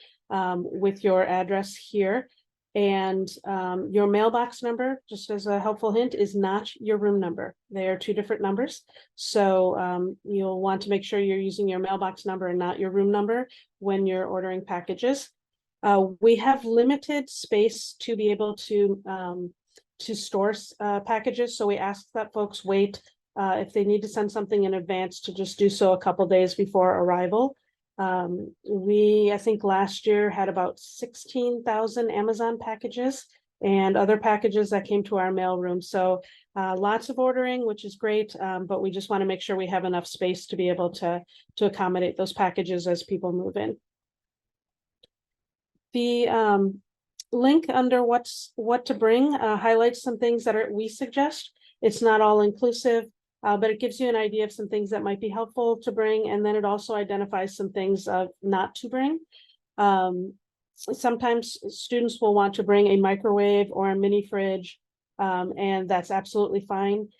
with your address here. And your mailbox number, just as a helpful hint, is not your room number. They are two different numbers. So you'll want to make sure you're using your mailbox number and not your room number when you're ordering packages. We have limited space to be able to store packages. So we ask that folks wait if they need to send something in advance to just do so a couple days before arrival. I think last year had about 16,000 Amazon packages and other packages that came to our mailroom. So lots of ordering, which is great, but we just want to make sure we have enough space to be able to accommodate those packages as people move in. The link under what to bring highlights some things that we suggest. It's not all inclusive. But it gives you an idea of some things that might be helpful to bring, and then it also identifies some things not to bring. Sometimes students will want to bring a microwave or a mini fridge, and that's absolutely fine.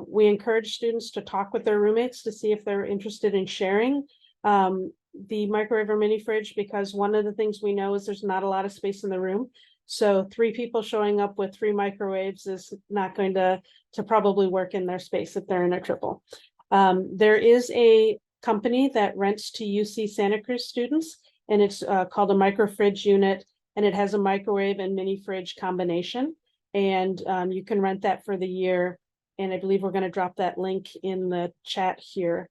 We encourage students to talk with their roommates to see if they're interested in sharing the microwave or mini fridge, because one of the things we know is there's not a lot of space in the room. So 3 people showing up with 3 microwaves is not going to probably work in their space if they're in a triple. There is a company that rents to UC Santa Cruz students, and it's called a micro fridge unit, and it has a microwave and mini fridge combination. And you can rent that for the year. And I believe we're going to drop that link in the chat here.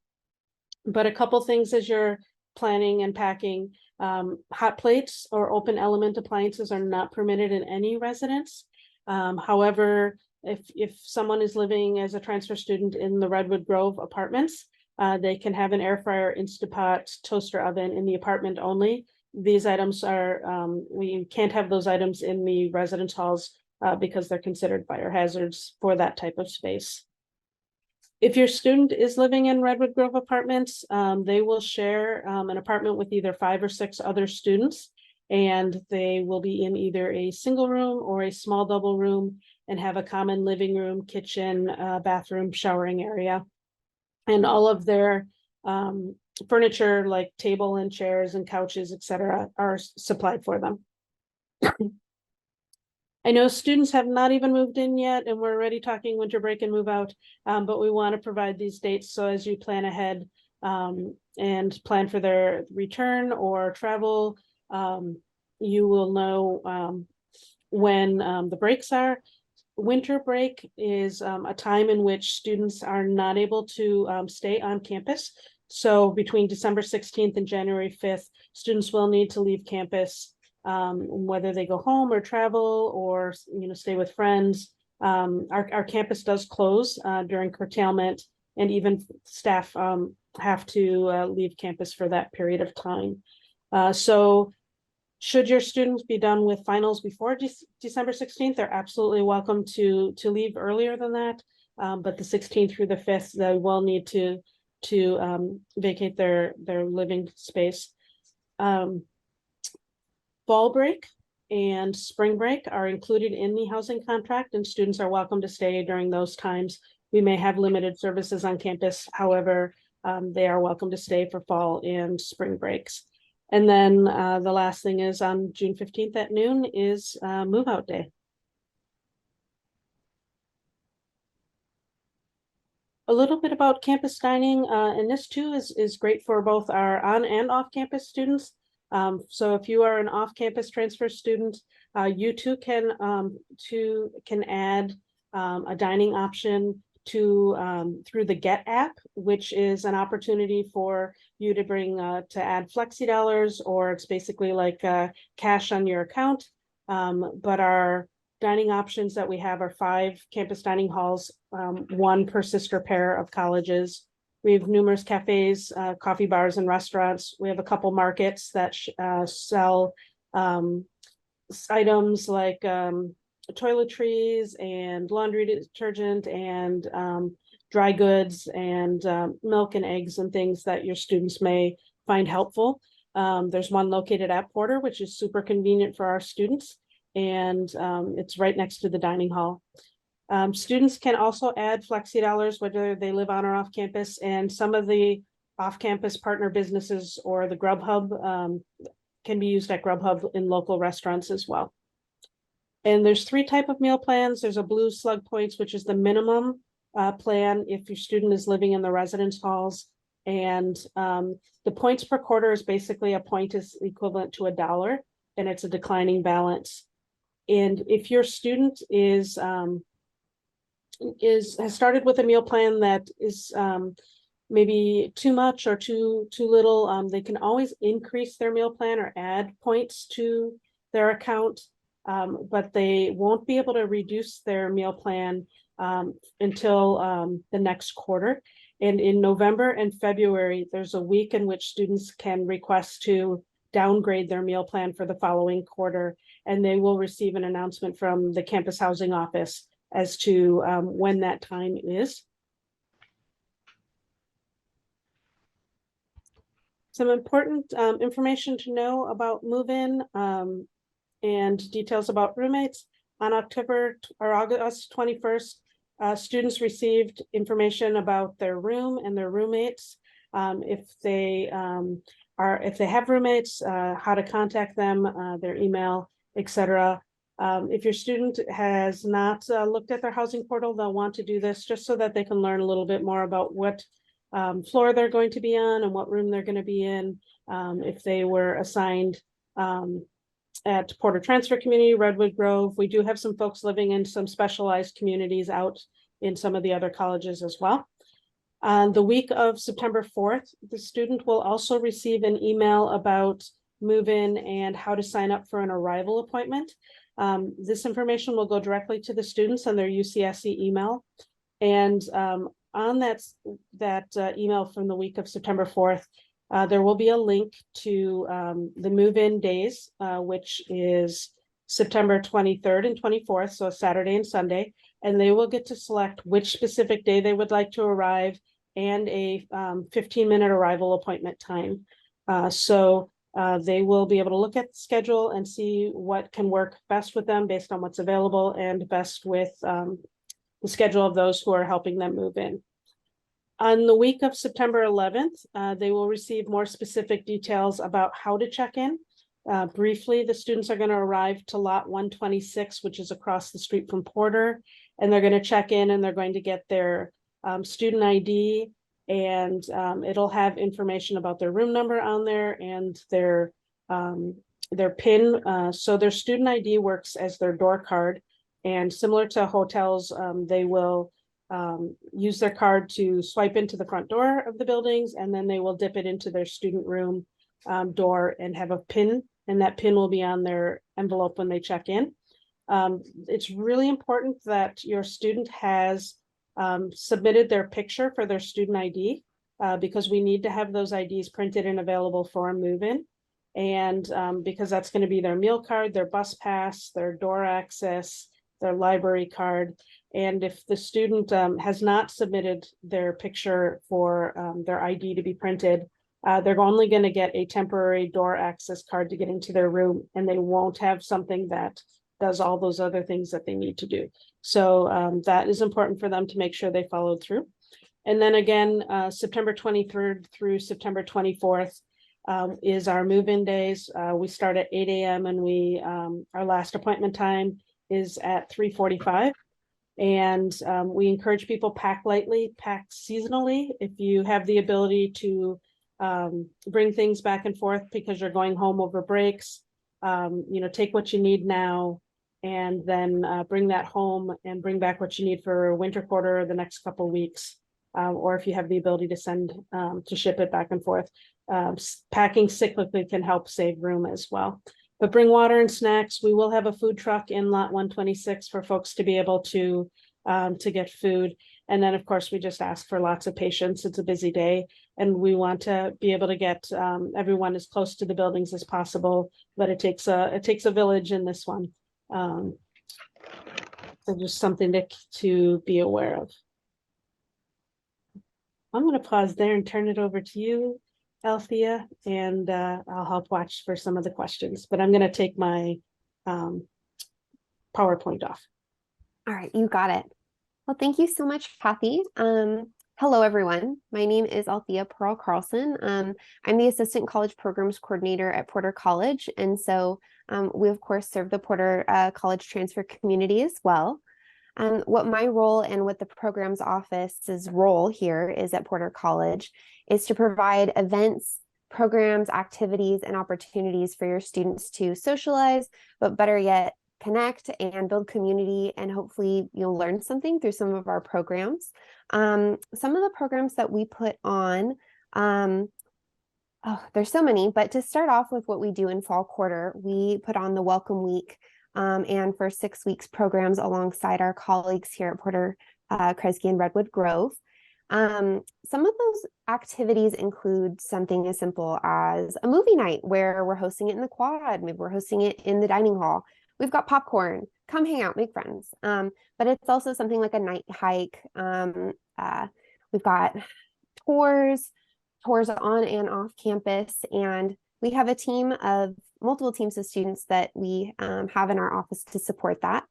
But a couple things as you're planning and packing. Hot plates or open element appliances are not permitted in any residence. However, if someone is living as a transfer student in the Redwood Grove apartments, they can have an air fryer, Instapot, toaster oven in the apartment only. These items are, we can't have those items in the residence halls because they're considered fire hazards for that type of space. If your student is living in Redwood Grove apartments, they will share an apartment with either 5 or 6 other students, and they will be in either a single room or a small double room and have a common living room, kitchen, bathroom, showering area. And all of their furniture like table and chairs and couches, etc., are supplied for them. I know students have not even moved in yet, and we're already talking winter break and move out, but we want to provide these dates so as you plan ahead and plan for their return or travel, you will know when the breaks are. Winter break is a time in which students are not able to stay on campus. So between December 16th and January 5th, students will need to leave campus, whether they go home or travel or stay with friends. Our campus does close during curtailment, and even staff have to leave campus for that period of time. So should your students be done with finals before December 16th, they're absolutely welcome to leave earlier than that. But the 16th through the 5th, they will need to vacate their living space. Fall break and spring break are included in the housing contract, and students are welcome to stay during those times. We may have limited services on campus. However, they are welcome to stay for fall and spring breaks. And then the last thing is on June 15th at noon is move out day. A little bit about campus dining, and this too is great for both our on and off campus students. So if you are an off-campus transfer student, you too can add a dining option to through the Get app, which is an opportunity for you to bring to add flexi dollars, or it's basically like cash on your account. But our dining options that we have are 5 campus dining halls, 1 per sister pair of colleges. We have numerous cafes, coffee bars, and restaurants. We have a couple markets that sell items like toiletries and laundry detergent and dry goods and milk and eggs and things that your students may find helpful. There's one located at Porter, which is super convenient for our students, and it's right next to the dining hall. Students can also add Flexi Dollars, whether they live on or off campus, and some of the off-campus partner businesses or the Grubhub can be used at Grubhub in local restaurants as well. And there's 3 types of meal plans. There's a blue slug points, which is the minimum plan if your student is living in the residence halls. And the points per quarter is basically a point is equivalent to $1, and it's a declining balance. And if your student has started with a meal plan that is maybe too much or too little, they can always increase their meal plan or add points to their account, but they won't be able to reduce their meal plan until the next quarter. And in November and February, there's a week in which students can request to downgrade their meal plan for the following quarter, and they will receive an announcement from the campus housing office as to when that time is. Some important information to know about move-in and details about roommates. On August 21st, students received information about their room and their roommates. If they have roommates, how to contact them, their email, etc. If your student has not looked at their housing portal, they'll want to do this just so that they can learn a little bit more about what floor they're going to be on and what room they're going to be in. If they were assigned at Porter Transfer Community, Redwood Grove, we do have some folks living in some specialized communities out in some of the other colleges as well. On the week of September 4th, the student will also receive an email about move-in and how to sign up for an arrival appointment. This information will go directly to the students on their UCSC email. And on that email from the week of September 4th, there will be a link to the move-in days, which is September 23rd and 24th, so Saturday and Sunday, and they will get to select which specific day they would like to arrive and a 15-minute arrival appointment time. So they will be able to look at the schedule and see what can work best with them based on what's available and best with the schedule of those who are helping them move in. On the week of September 11th, they will receive more specific details about how to check in. Briefly, the students are going to arrive to lot 126, which is across the street from Porter, and they're going to check in and they're going to get their student ID, and it'll have information about their room number on there and their PIN. So their student ID works as their door card, and similar to hotels, they will use their card to swipe into the front door of the buildings, and then they will dip it into their student room door and have a PIN, and that PIN will be on their envelope when they check in. It's really important that your student has submitted their picture for their student ID because we need to have those IDs printed and available for a move-in. And because that's going to be their meal card, their bus pass, their door access, their library card. And if the student has not submitted their picture for their ID to be printed, they're only going to get a temporary door access card to get into their room, and they won't have something that does all those other things that they need to do. So that is important for them to make sure they followed through. And then again, September 23rd through September 24th is our move-in days. We start at 8 a.m. and our last appointment time is at 3:45. And we encourage people pack lightly, pack seasonally. If you have the ability to bring things back and forth because you're going home over breaks, take what you need now and then bring that home and bring back what you need for winter quarter or the next couple of weeks. Or if you have the ability to send to ship it back and forth, packing cyclically can help save room as well. But bring water and snacks. We will have a food truck in lot 126 for folks to be able to get food. And then, of course, we just ask for lots of patience. It's a busy day, and we want to be able to get everyone as close to the buildings as possible. But it takes a village in this one. So just something to be aware of. I'm going to pause there and turn it over to you, Althea, and I'll help watch for some of the questions, but I'm going to take my PowerPoint off. All right, you got it. Well, thank you so much, Kathy. Hello, everyone. My name is Althea Pearl Carlson. I'm the Assistant College Programs Coordinator at Porter College. And so we, of course, serve the Porter College transfer community as well. What my role and what the programs office's role here is at Porter College is to provide events, programs, activities, and opportunities for your students to socialize, but better yet, connect and build community, and hopefully you'll learn something through some of our programs. Some of the programs that we put on, there's so many, but to start off with what we do in fall quarter, we put on the Welcome Week and for 6 weeks programs alongside our colleagues here at Porter, Kresge, and Redwood Grove. Some of those activities include something as simple as a movie night where we're hosting it in the quad, maybe we're hosting it in the dining hall. We've got popcorn, come hang out, make friends. But it's also something like a night hike. We've got tours on and off campus, and we have a team of multiple teams of students that we have in our office to support that.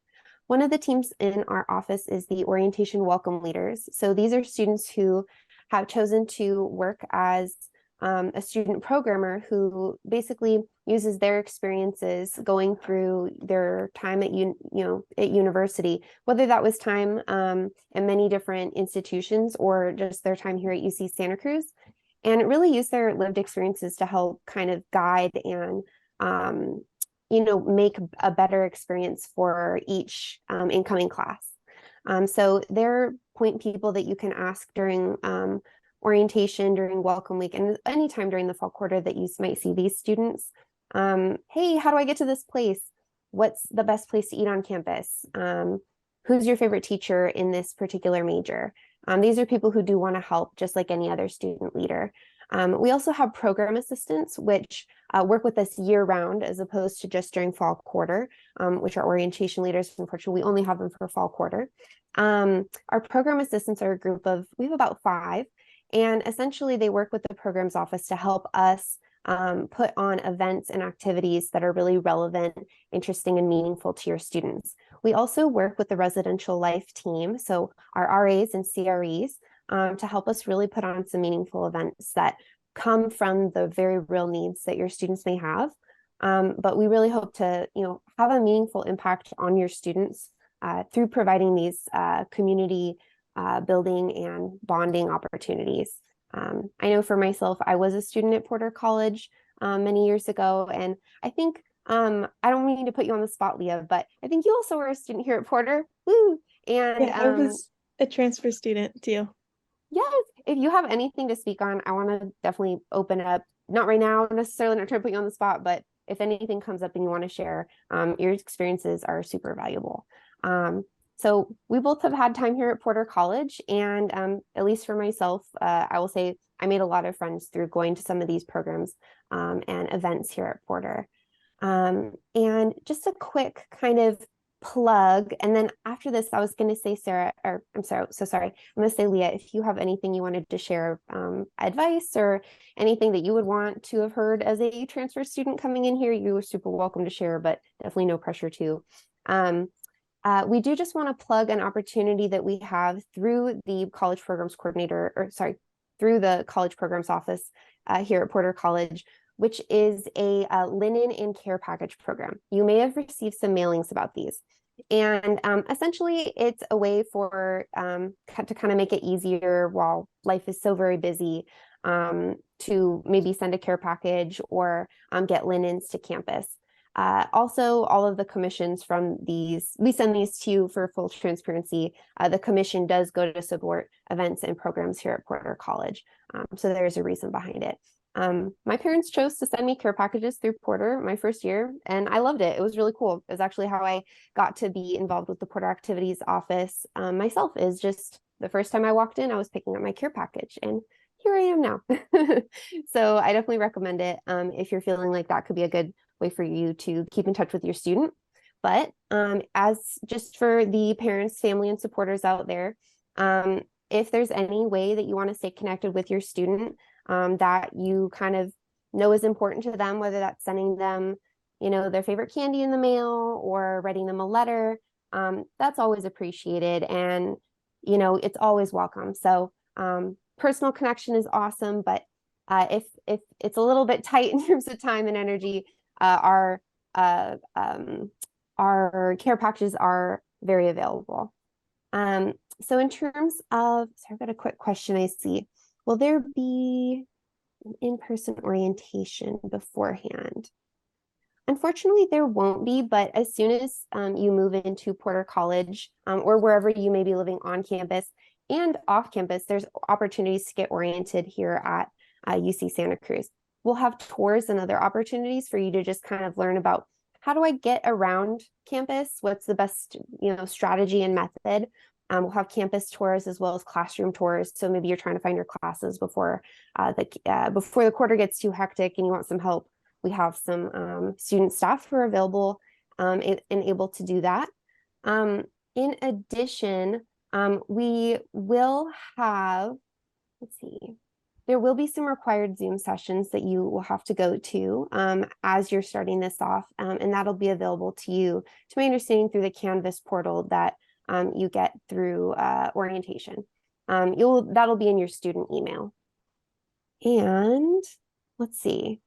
One of the teams in our office is the Orientation Welcome Leaders. So these are students who have chosen to work as a student programmer who basically uses their experiences going through their time at at university, whether that was time in many different institutions or just their time here at UC Santa Cruz, and really use their lived experiences to help kind of guide and make a better experience for each incoming class. So they're point people that you can ask during orientation, during Welcome Week, and anytime during the fall quarter that you might see these students. Hey, how do I get to this place? What's the best place to eat on campus? Who's your favorite teacher in this particular major? These are people who do want to help, just like any other student leader. We also have program assistants, which work with us year round as opposed to just during fall quarter, which are orientation leaders. Unfortunately, we only have them for fall quarter. Our program assistants are a group of, we have about 5, and essentially they work with the programs office to help us put on events and activities that are really relevant, interesting, and meaningful to your students. We also work with the residential life team, so our RAs and CREs, to help us really put on some meaningful events that come from the very real needs that your students may have. But we really hope to, have a meaningful impact on your students through providing these community building and bonding opportunities. I know for myself, I was a student at Porter College many years ago, and I think, I don't mean to put you on the spot, Leah, but I think you also were a student here at Porter. Woo! And yeah, I was a transfer student too. Yes, if you have anything to speak on, I want to definitely open it up. Not right now, necessarily not trying to put you on the spot, but if anything comes up and you want to share, your experiences are super valuable. So we both have had time here at Porter College, and at least for myself, I will say I made a lot of friends through going to some of these programs and events here at Porter. And just a quick kind of plug, and then after this, I was going to say Sarah, or I'm sorry, I'm going to say Leah, if you have anything you wanted to share, advice or anything that you would want to have heard as a transfer student coming in here, you were super welcome to share, but definitely no pressure to. We do just want to plug an opportunity that we have through the college programs coordinator, through the college programs office here at Porter College, which is a linen and care package program. You may have received some mailings about these. And essentially, it's a way for to kind of make it easier while life is so very busy to maybe send a care package or get linens to campus. Also, all of the commissions from these, we send these to you for full transparency. The commission does go to support events and programs here at Porter College. So there's a reason behind it. My parents chose to send me care packages through Porter my first year, and I loved it. It was really cool. It was actually how I got to be involved with the Porter Activities office myself. Is just the first time I walked in, I was picking up my care package, and here I am now. So I definitely recommend it if you're feeling like that could be a good way for you to keep in touch with your student. But as just for the parents, family, and supporters out there, if there's any way that you want to stay connected with your student that you kind of know is important to them, whether that's sending them, you know, their favorite candy in the mail or writing them a letter, that's always appreciated. And, you know, it's always welcome. So personal connection is awesome, but if it's a little bit tight in terms of time and energy, our care packages are very available. So in terms of, sorry, I've got a quick question I see. Will there be an in-person orientation beforehand? Unfortunately, there won't be, but as soon as you move into Porter College or wherever you may be living on campus and off campus, there's opportunities to get oriented here at UC Santa Cruz. We'll have tours and other opportunities for you to just kind of learn about how do I get around campus? What's the best, you know, strategy and method? We'll have campus tours as well as classroom tours. So maybe you're trying to find your classes before the quarter gets too hectic and you want some help. We have some student staff who are available and able to do that. In addition, we will have, let's see, there will be some required Zoom sessions that you will have to go to as you're starting this off, and that'll be available to you, to my understanding, through the Canvas portal that you get through orientation. That'll be in your student email. And let's see,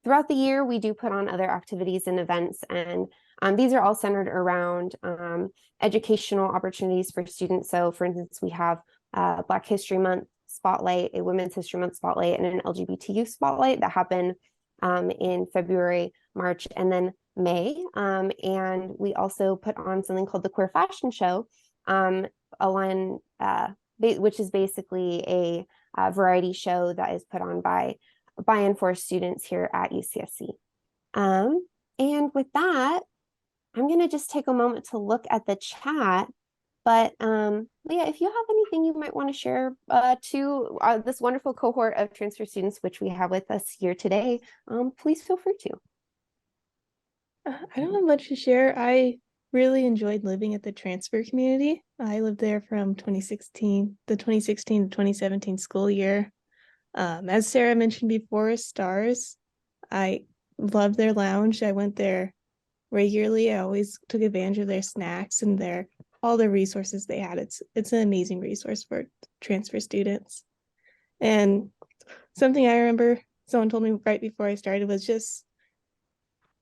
throughout the year, we do put on other activities and events, and these are all centered around educational opportunities for students. So for instance, we have Black History Month Spotlight, a Women's History Month Spotlight, and an LGBTQ Spotlight that happen in February, March, and then May. And we also put on something called the Queer Fashion Show, which is basically a variety show that is put on by and for students here at UCSC. And with that, I'm going to just take a moment to look at the chat. But Leah, if you have anything you might want to share to this wonderful cohort of transfer students, which we have with us here today, please feel free to. I don't have much to share. I really enjoyed living at the transfer community. I lived there from the 2016 to 2017 school year. As Sarah mentioned before, Stars, I loved their lounge. I went there regularly. I always took advantage of their snacks and all the resources they had. It's an amazing resource for transfer students. And something I remember someone told me right before I started was just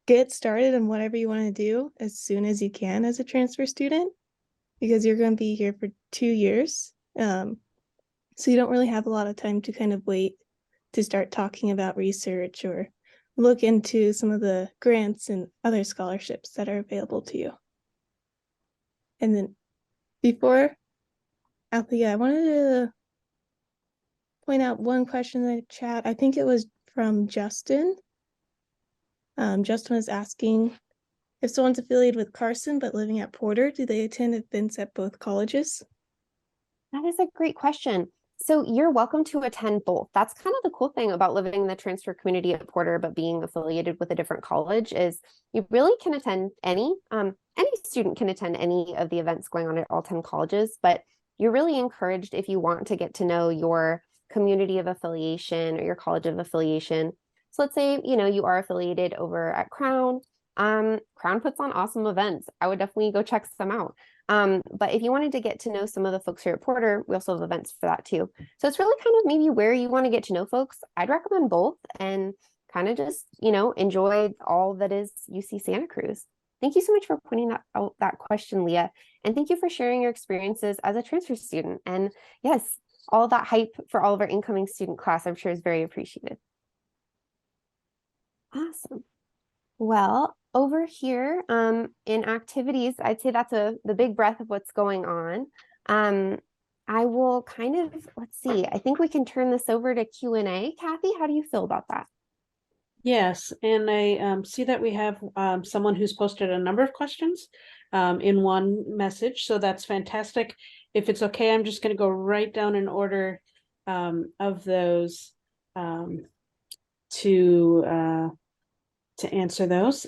get started on whatever you want to do as soon as you can as a transfer student, because you're going to be here for 2 years. So you don't really have a lot of time to kind of wait to start talking about research or look into some of the grants and other scholarships that are available to you. And then before Althea, I wanted to point out one question in the chat. I think it was from Justin. Justin was asking, if someone's affiliated with Carson but living at Porter, do they attend events at both colleges? That is a great question. So you're welcome to attend both. That's kind of the cool thing about living in the transfer community at Porter, but being affiliated with a different college, is you really can attend any student can attend any of the events going on at all 10 colleges, but you're really encouraged, if you want to get to know your community of affiliation or your college of affiliation. So let's say, you know, you are affiliated over at Crown. Crown puts on awesome events. I would definitely go check some out. But if you wanted to get to know some of the folks here at Porter, we also have events for that too. So it's really kind of maybe where you want to get to know folks. I'd recommend both and kind of just, you know, enjoy all that is UC Santa Cruz. Thank you so much for pointing out that question, Leah. And thank you for sharing your experiences as a transfer student. And yes, all that hype for all of our incoming student class, I'm sure, is very appreciated. Awesome. Well, over here in activities, I'd say that's the big breadth of what's going on. I will kind of, let's see, I think we can turn this over to Q&A. Kathy, how do you feel about that? Yes, and I see that we have someone who's posted a number of questions in one message, so that's fantastic. If it's okay, I'm just going to go right down in order of those to answer those.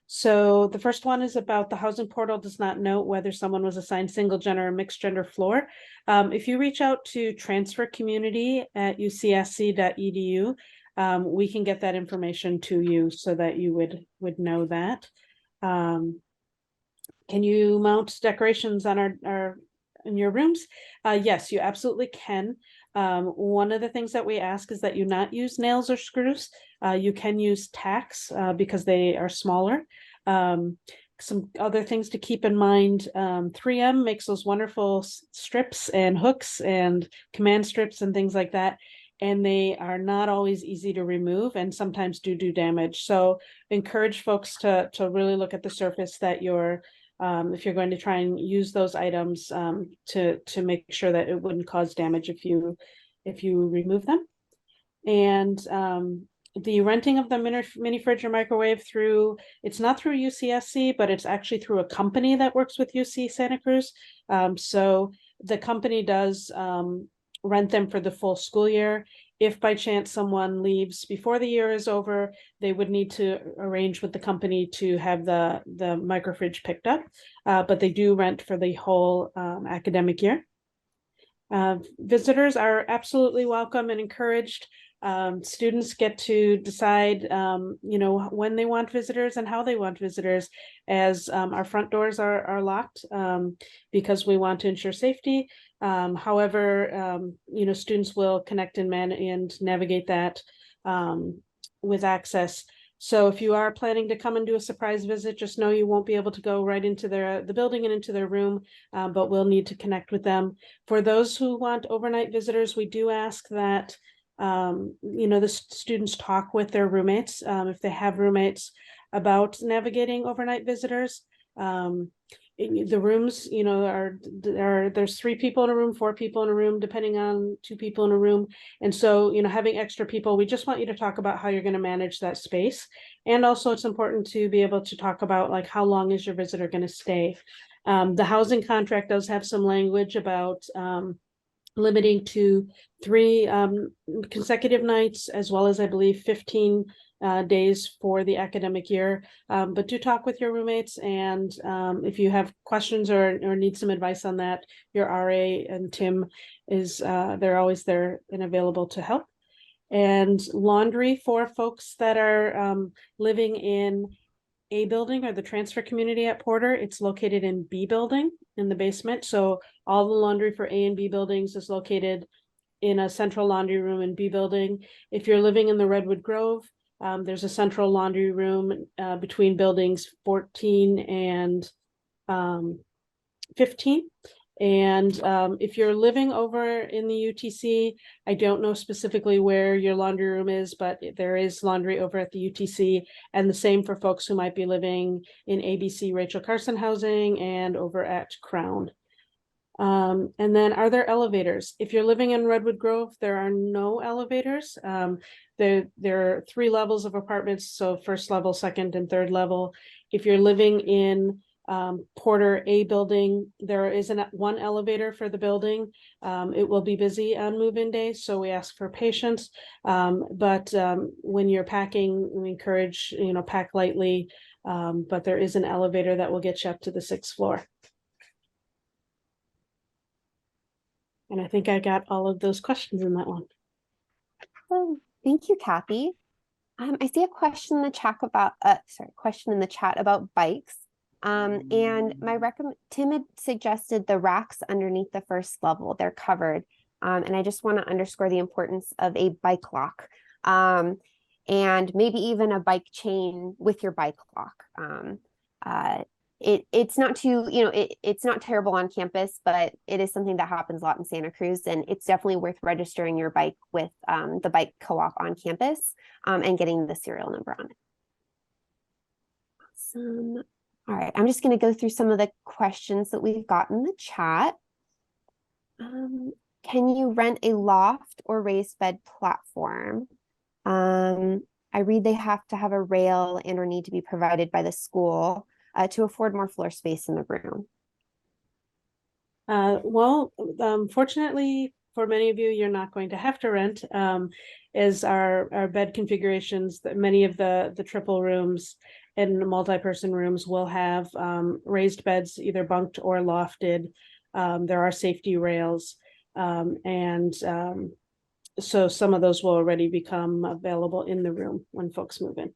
So the first one is about the housing portal does not note whether someone was assigned single gender or mixed gender floor. If you reach out to transfercommunity@ucsc.edu, we can get that information to you so that you would know that. Can you mount decorations on our in your rooms? Yes, you absolutely can. One of the things that we ask is that you not use nails or screws. You can use tacks because they are smaller. Some other things to keep in mind, 3M makes those wonderful strips and hooks and command strips and things like that. And they are not always easy to remove and sometimes do damage. So encourage folks to really look at the surface that you're if you're going to try and use those items to make sure that it wouldn't cause damage if you remove them. And the renting of the mini fridge or microwave it's not through UCSC, but it's actually through a company that works with UC Santa Cruz. So the company does rent them for the full school year. If by chance someone leaves before the year is over, they would need to arrange with the company to have the microfridge picked up, but they do rent for the whole academic year. Visitors are absolutely welcome and encouraged. Students get to decide, when they want visitors and how they want visitors, as our front doors are locked because we want to ensure safety. However, students will connect and navigate that with access. So if you are planning to come and do a surprise visit, just know you won't be able to go right into the building and into their room, but we'll need to connect with them. For those who want overnight visitors, we do ask that the students talk with their roommates if they have roommates about navigating overnight visitors. The rooms, there's 3 people in a room, 4 people in a room, depending on 2 people in a room. And so, having extra people, we just want you to talk about how you're going to manage that space. And also it's important to be able to talk about like, how long is your visitor going to stay? The housing contract does have some language about limiting to 3 consecutive nights, as well as I believe 15 days for the academic year. But do talk with your roommates, and if you have questions or need some advice on that, your RA and Tim they're always there and available to help. And laundry for folks that are living in A building or the transfer community at Porter, it's located in B building in the basement. So all the laundry for A and B buildings is located in a central laundry room in B building. If you're living in the Redwood Grove, there's a central laundry room between buildings 14 and 15. And if you're living over in the UTC, I don't know specifically where your laundry room is, but there is laundry over at the UTC, and the same for folks who might be living in ABC Rachel Carson housing and over at Crown. And then, are there elevators? If you're living in Redwood Grove, there are no elevators. There are 3 levels of apartments, so first level, second, and third level. If you're living in Porter A building, there isn't one elevator for the building. It will be busy on move-in days, so we ask for patience. But when you're packing, we encourage, pack lightly, but there is an elevator that will get you up to the 6th floor. And I think I got all of those questions in that one. Oh, thank you, Kathy. I see a question in the chat about bikes. And Tim had suggested the racks underneath the first level, they're covered. And I just want to underscore the importance of a bike lock, and maybe even a bike chain with your bike lock. It's not it's not terrible on campus, but it is something that happens a lot in Santa Cruz, and it's definitely worth registering your bike with the bike co-op on campus and getting the serial number on it. Awesome. All right, I'm just going to go through some of the questions that we've got in the chat. Can you rent a loft or raised bed platform? I read they have to have a rail and or need to be provided by the school to afford more floor space in the room. Fortunately for many of you, you're not going to have to rent, as our bed configurations, that many of the triple rooms in multi-person rooms will have raised beds, either bunked or lofted. There are safety rails, so some of those will already become available in the room when folks move in.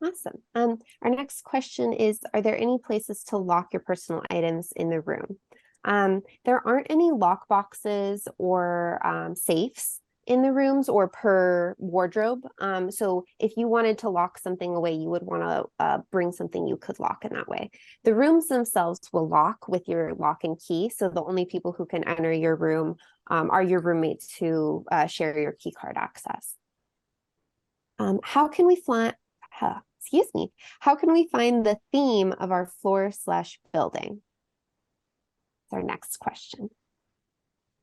Awesome. Our next question is, are there any places to lock your personal items in the room? There aren't any lock boxes or safes in the rooms or per wardrobe. So if you wanted to lock something away, you would want to bring something you could lock in that way. The rooms themselves will lock with your lock and key. So the only people who can enter your room are your roommates who share your key card access. How can we find the theme of our floor/building? That's our next question.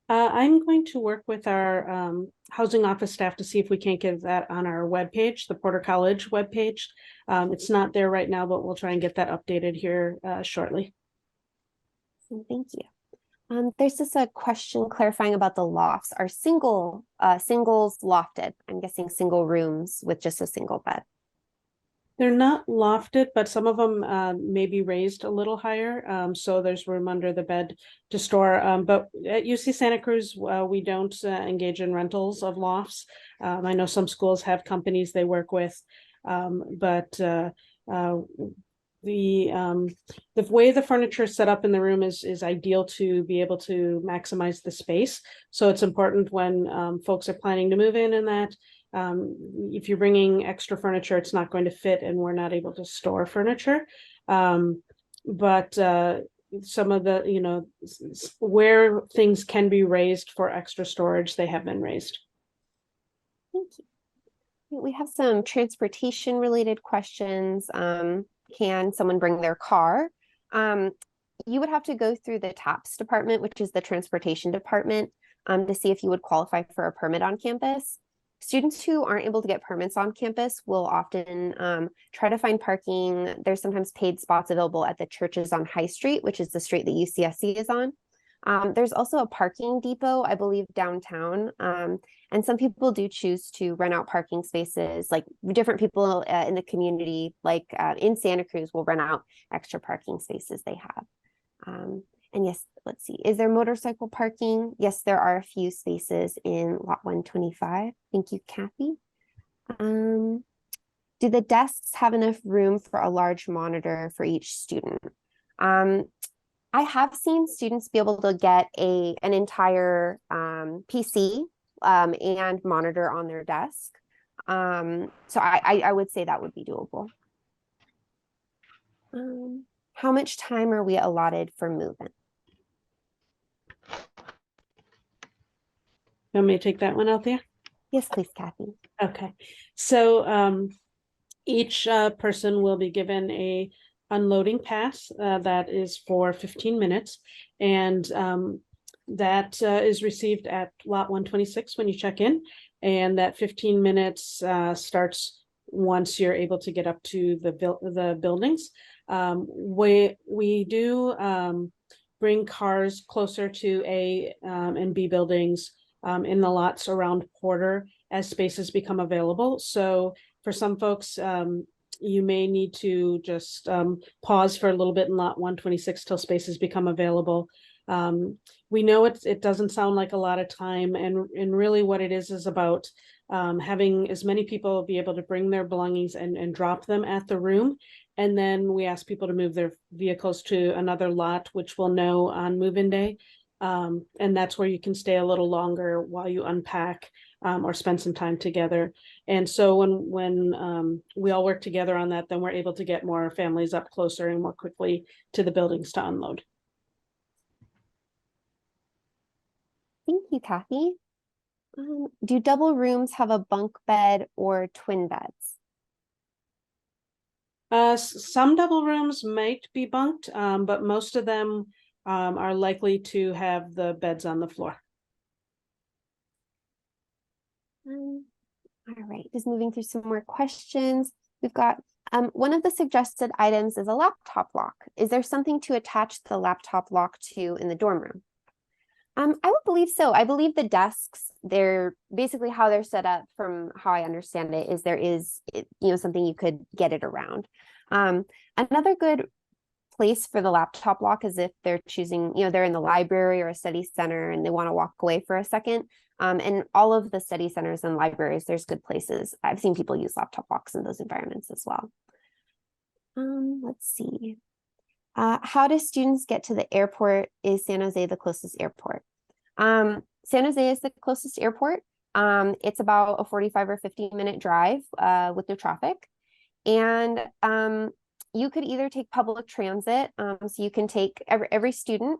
I'm going to work with our housing office staff to see if we can't get that on our webpage, the Porter College webpage. It's not there right now, but we'll try and get that updated here shortly. Thank you. There's just a question clarifying about the lofts. Are singles lofted? I'm guessing single rooms with just a single bed. They're not lofted, but some of them may be raised a little higher. So there's room under the bed to store. But at UC Santa Cruz, we don't engage in rentals of lofts. I know some schools have companies they work with, but the way the furniture is set up in the room is ideal to be able to maximize the space. So it's important when folks are planning to move in and that if you're bringing extra furniture, it's not going to fit and we're not able to store furniture. But some of the, where things can be raised for extra storage, they have been raised. Thank you. We have some transportation related questions. Can someone bring their car? You would have to go through the TAPS department, which is the transportation department, to see if you would qualify for a permit on campus. Students who aren't able to get permits on campus will often try to find parking. There's sometimes paid spots available at the churches on High Street, which is the street that UCSC is on. There's also a parking depot, I believe, downtown. And some people do choose to rent out parking spaces, like different people in the community, like in Santa Cruz will rent out extra parking spaces they have. And yes, let's see, is there motorcycle parking? Yes, there are a few spaces in lot 125. Thank you, Kathy. Do the desks have enough room for a large monitor for each student? I have seen students be able to get an entire PC and monitor on their desk. So I would say that would be doable. How much time are we allotted for move-in? You want me to take that one out there? Yes, please, Kathy. Okay. So each person will be given a unloading pass that is for 15 minutes. And that is received at lot 126 when you check in. And that 15 minutes starts once you're able to get up to the buildings. We do bring cars closer to A and B buildings in the lots around Porter as spaces become available. So for some folks, you may need to just pause for a little bit in lot 126 till spaces become available. We know it doesn't sound like a lot of time, and really what it is about having as many people be able to bring their belongings and drop them at the room. And then we ask people to move their vehicles to another lot, which we'll know on move-in day. And that's where you can stay a little longer while you unpack or spend some time together. And so when we all work together on that, then we're able to get more families up closer and more quickly to the buildings to unload. Thank you, Kathy. Do double rooms have a bunk bed or twin beds? Some double rooms might be bunked, but most of them are likely to have the beds on the floor. All right, just moving through some more questions. We've got one of the suggested items is a laptop lock. Is there something to attach the laptop lock to in the dorm room? I would believe so. I believe the desks, they're basically how they're set up from how I understand it is there is, something you could get it around. Another good place for the laptop lock is if they're choosing, they're in the library or a study center and they want to walk away for a second. And all of the study centers and libraries, there's good places. I've seen people use laptop locks in those environments as well. Let's see. How do students get to the airport? Is San Jose the closest airport? San Jose is the closest airport. It's about a 45 or 50-minute drive with no traffic. And you could either take public transit, so you can take every student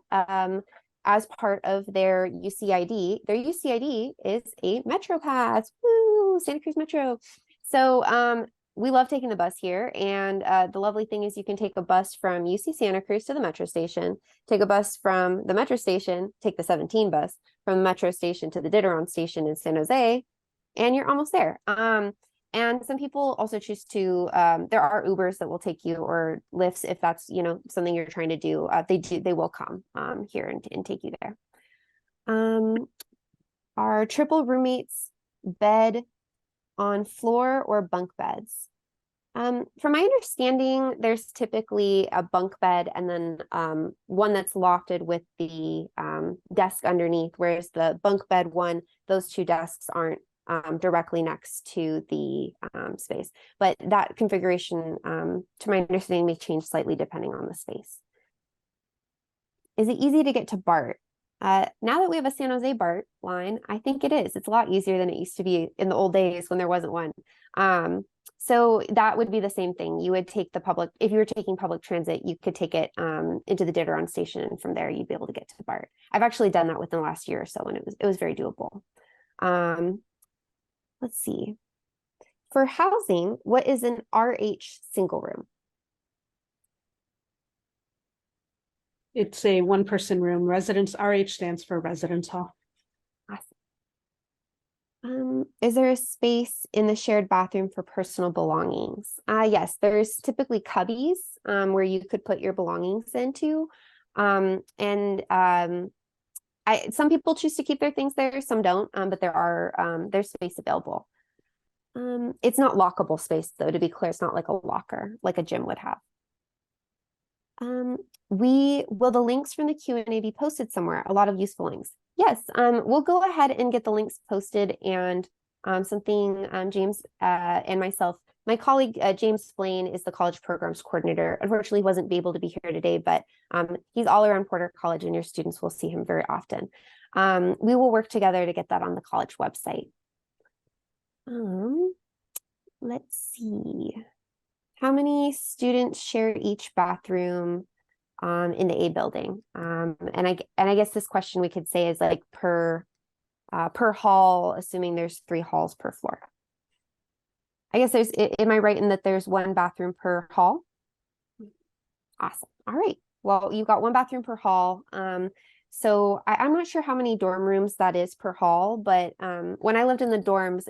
as part of their UCID. Their UCID is a Metro pass. Woo, Santa Cruz Metro. So we love taking the bus here, and the lovely thing is you can take a bus from UC Santa Cruz to the Metro station, take a bus from the Metro station, take the 17 bus from the Metro station to the Diderot station in San Jose, and you're almost there. And some people also choose to, there are Ubers that will take you, or Lyfts if that's, something you're trying to do. They will come here and take you there. Are triple roommates bed on floor or bunk beds? From my understanding, there's typically a bunk bed and then one that's lofted with the desk underneath, whereas the bunk bed one, those two desks aren't directly next to the space. But that configuration, to my understanding, may change slightly depending on the space. Is it easy to get to BART? Now that we have a San Jose BART line, I think it is. It's a lot easier than it used to be in the old days when there wasn't one. So that would be the same thing. You would take the public, if you were taking public transit, you could take it into the Diderot station, and from there you'd be able to get to the BART. I've actually done that within the last year or so, and it was very doable. Let's see. For housing, what is an RH single room? It's a one-person room. Residence, RH stands for residence hall. Awesome. Is there a space in the shared bathroom for personal belongings? Yes, there's typically cubbies where you could put your belongings into. Some people choose to keep their things there, some don't, but there's space available. It's not lockable space though, to be clear. It's not like a locker like a gym would have. Will the links from the Q&A be posted somewhere? A lot of useful links. Yes, we'll go ahead and get the links posted, and something James and myself, my colleague James Blaine is the college programs coordinator. Unfortunately, he wasn't able to be here today, but he's all around Porter College, and your students will see him very often. We will work together to get that on the college website. Let's see. How many students share each bathroom in the A building? And I guess this question we could say is like per hall, assuming there's 3 halls per floor. I guess am I right in that there's 1 bathroom per hall? Awesome. All right. Well, you've got 1 bathroom per hall. So I'm not sure how many dorm rooms that is per hall, but when I lived in the dorms,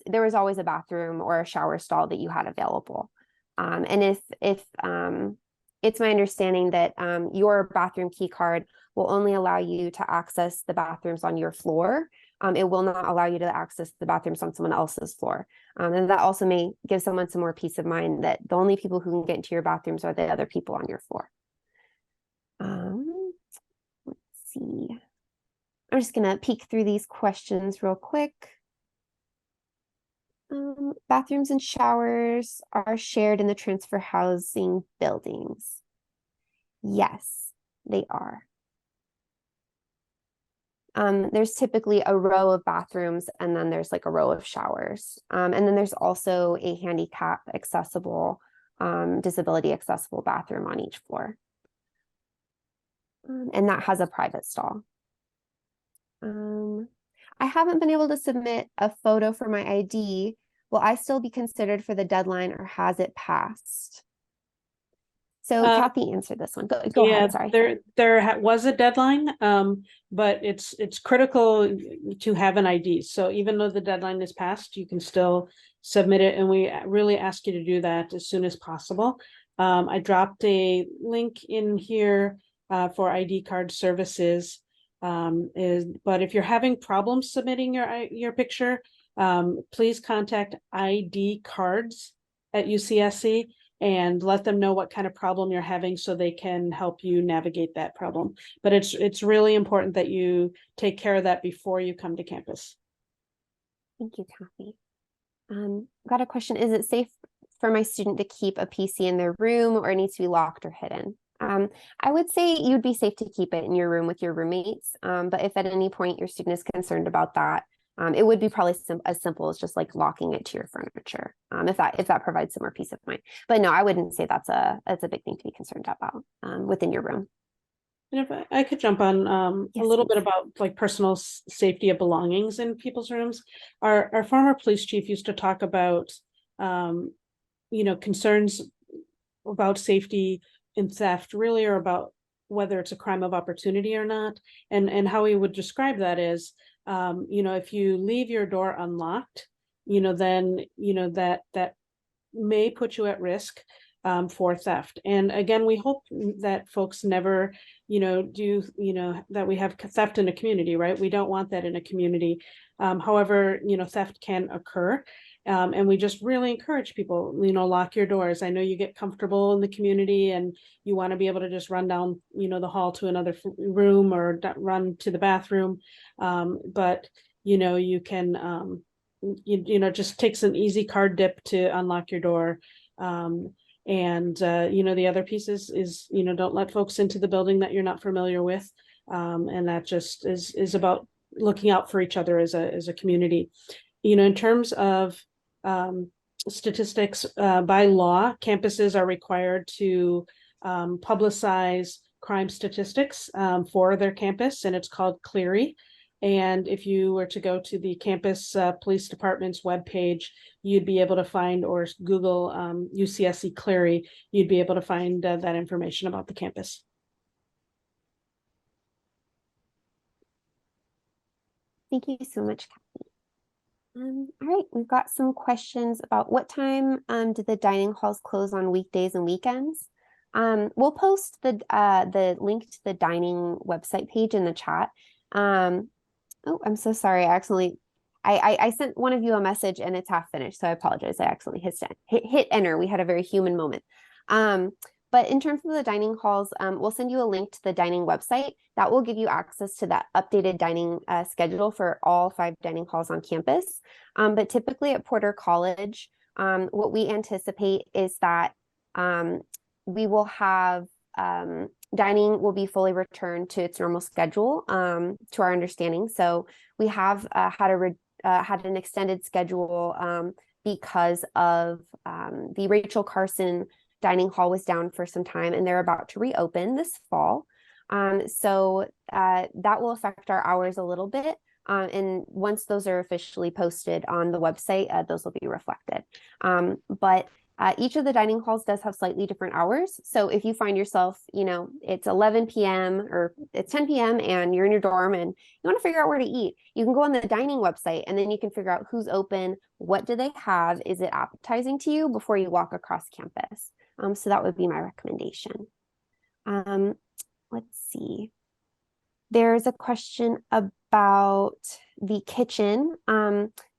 there was always a bathroom or a shower stall that you had available. And if it's my understanding that your bathroom key card will only allow you to access the bathrooms on your floor. It will not allow you to access the bathrooms on someone else's floor. And that also may give someone some more peace of mind that the only people who can get into your bathrooms are the other people on your floor. Let's see. I'm just gonna peek through these questions real quick. Bathrooms and showers are shared in the transfer housing buildings. Yes, they are. There's typically a row of bathrooms, and then there's like a row of showers. And then there's also a handicap accessible, disability accessible bathroom on each floor. And that has a private stall. I haven't been able to submit a photo for my ID. Will I still be considered for the deadline, or has it passed? So Kathy answered this one. Go ahead, sorry. There was a deadline, but it's critical to have an ID. So even though the deadline is passed, you can still submit it, and we really ask you to do that as soon as possible. I dropped a link in here for ID card services. But if you're having problems submitting your picture, please contact ID Cards at UCSC and let them know what kind of problem you're having so they can help you navigate that problem. But it's really important that you take care of that before you come to campus. Thank you, Kathy. Got a question. Is it safe for my student to keep a PC in their room, or it needs to be locked or hidden? I would say you'd be safe to keep it in your room with your roommates. But if at any point your student is concerned about that, it would be probably as simple as just like locking it to your furniture, if that provides some more peace of mind. But no, I wouldn't say that's a big thing to be concerned about within your room. And if I could jump on Yes, a little please. bit about like personal safety of belongings in people's rooms. Our former police chief used to talk about concerns about safety and theft, really, or about whether it's a crime of opportunity or not. And how he would describe that is, if you leave your door unlocked, then that may put you at risk for theft. And again, we hope that folks never, that we have theft in a community, right? We don't want that in a community. However, theft can occur. And we just really encourage people, lock your doors. I know you get comfortable in the community and you want to be able to just run down, the hall to another room or run to the bathroom. But, you can, just takes an easy card dip to unlock your door. The other piece is, don't let folks into the building that you're not familiar with. And that just is about looking out for each other as a community. In terms of statistics, by law, campuses are required to publicize crime statistics for their campus, and it's called Clery. And if you were to go to the campus police department's webpage, you'd be able to find, or Google UCSC Clery, you'd be able to find that information about the campus. Thank you so much, Kathy. All right, we've got some questions about what time do the dining halls close on weekdays and weekends? We'll post the link to the dining website page in the chat. Oh, I'm so sorry. I sent one of you a message and it's half finished, so I apologize. I accidentally hit enter. We had a very human moment. But in terms of the dining halls, we'll send you a link to the dining website that will give you access to that updated dining schedule for all 5 dining halls on campus. But typically at Porter College, what we anticipate is that we will have dining will be fully returned to its normal schedule, to our understanding. So we have had an extended schedule because of the Rachel Carson dining hall was down for some time, and they're about to reopen this fall. So that will affect our hours a little bit. And once those are officially posted on the website, those will be reflected. But each of the dining halls does have slightly different hours. So if you find yourself, it's 11 p.m. or it's 10 p.m. and you're in your dorm and you want to figure out where to eat, you can go on the dining website and then you can figure out who's open, what do they have, is it appetizing to you before you walk across campus. So that would be my recommendation. Let's see. There's a question about the kitchen.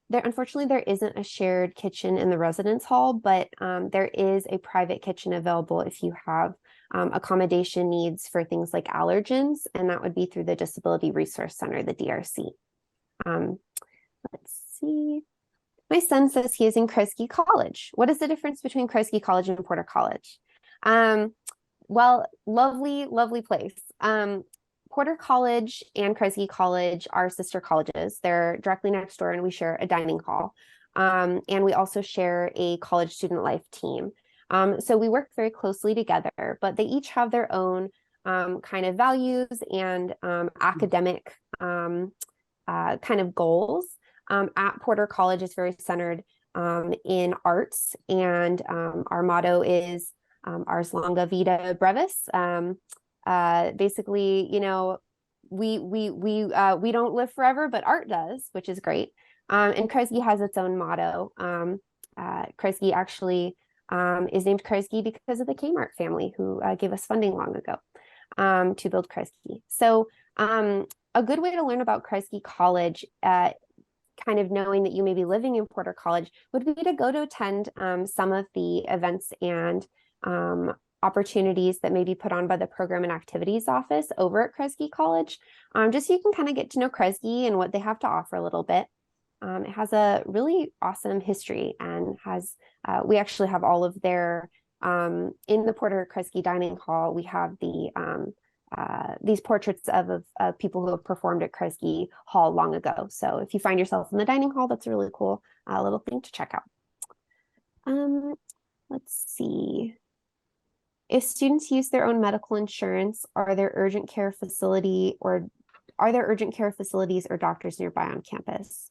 Unfortunately, there isn't a shared kitchen in the residence hall, but there is a private kitchen available if you have accommodation needs for things like allergens, and that would be through the Disability Resource Center, the DRC. Let's see. My son says he is in Kresge College. What is the difference between Kresge College and Porter College? Well, lovely, lovely place. Porter College and Kresge College are sister colleges. They're directly next door and we share a dining hall. And we also share a college student life team. So we work very closely together, but they each have their own kind of values and academic kind of goals. At Porter College is very centered in arts, and our motto is Ars Longa Vita Brevis. Basically, we don't live forever, but art does, which is great. And Kresge has its own motto. Kresge actually is named Kresge because of the Kmart family who gave us funding long ago to build Kresge. So a good way to learn about Kresge College, kind of knowing that you may be living in Porter College, would be to go to attend some of the events and opportunities that may be put on by the Program and Activities Office over at Kresge College, just so you can kind of get to know Kresge and what they have to offer a little bit. It has a really awesome history and has, we actually have all of their, in the Porter Kresge Dining Hall, we have the these portraits of people who have performed at Kresge Hall long ago. So if you find yourself in the dining hall, that's a really cool little thing to check out. Let's see. If students use their own medical insurance, are there urgent care facilities or doctors nearby on campus?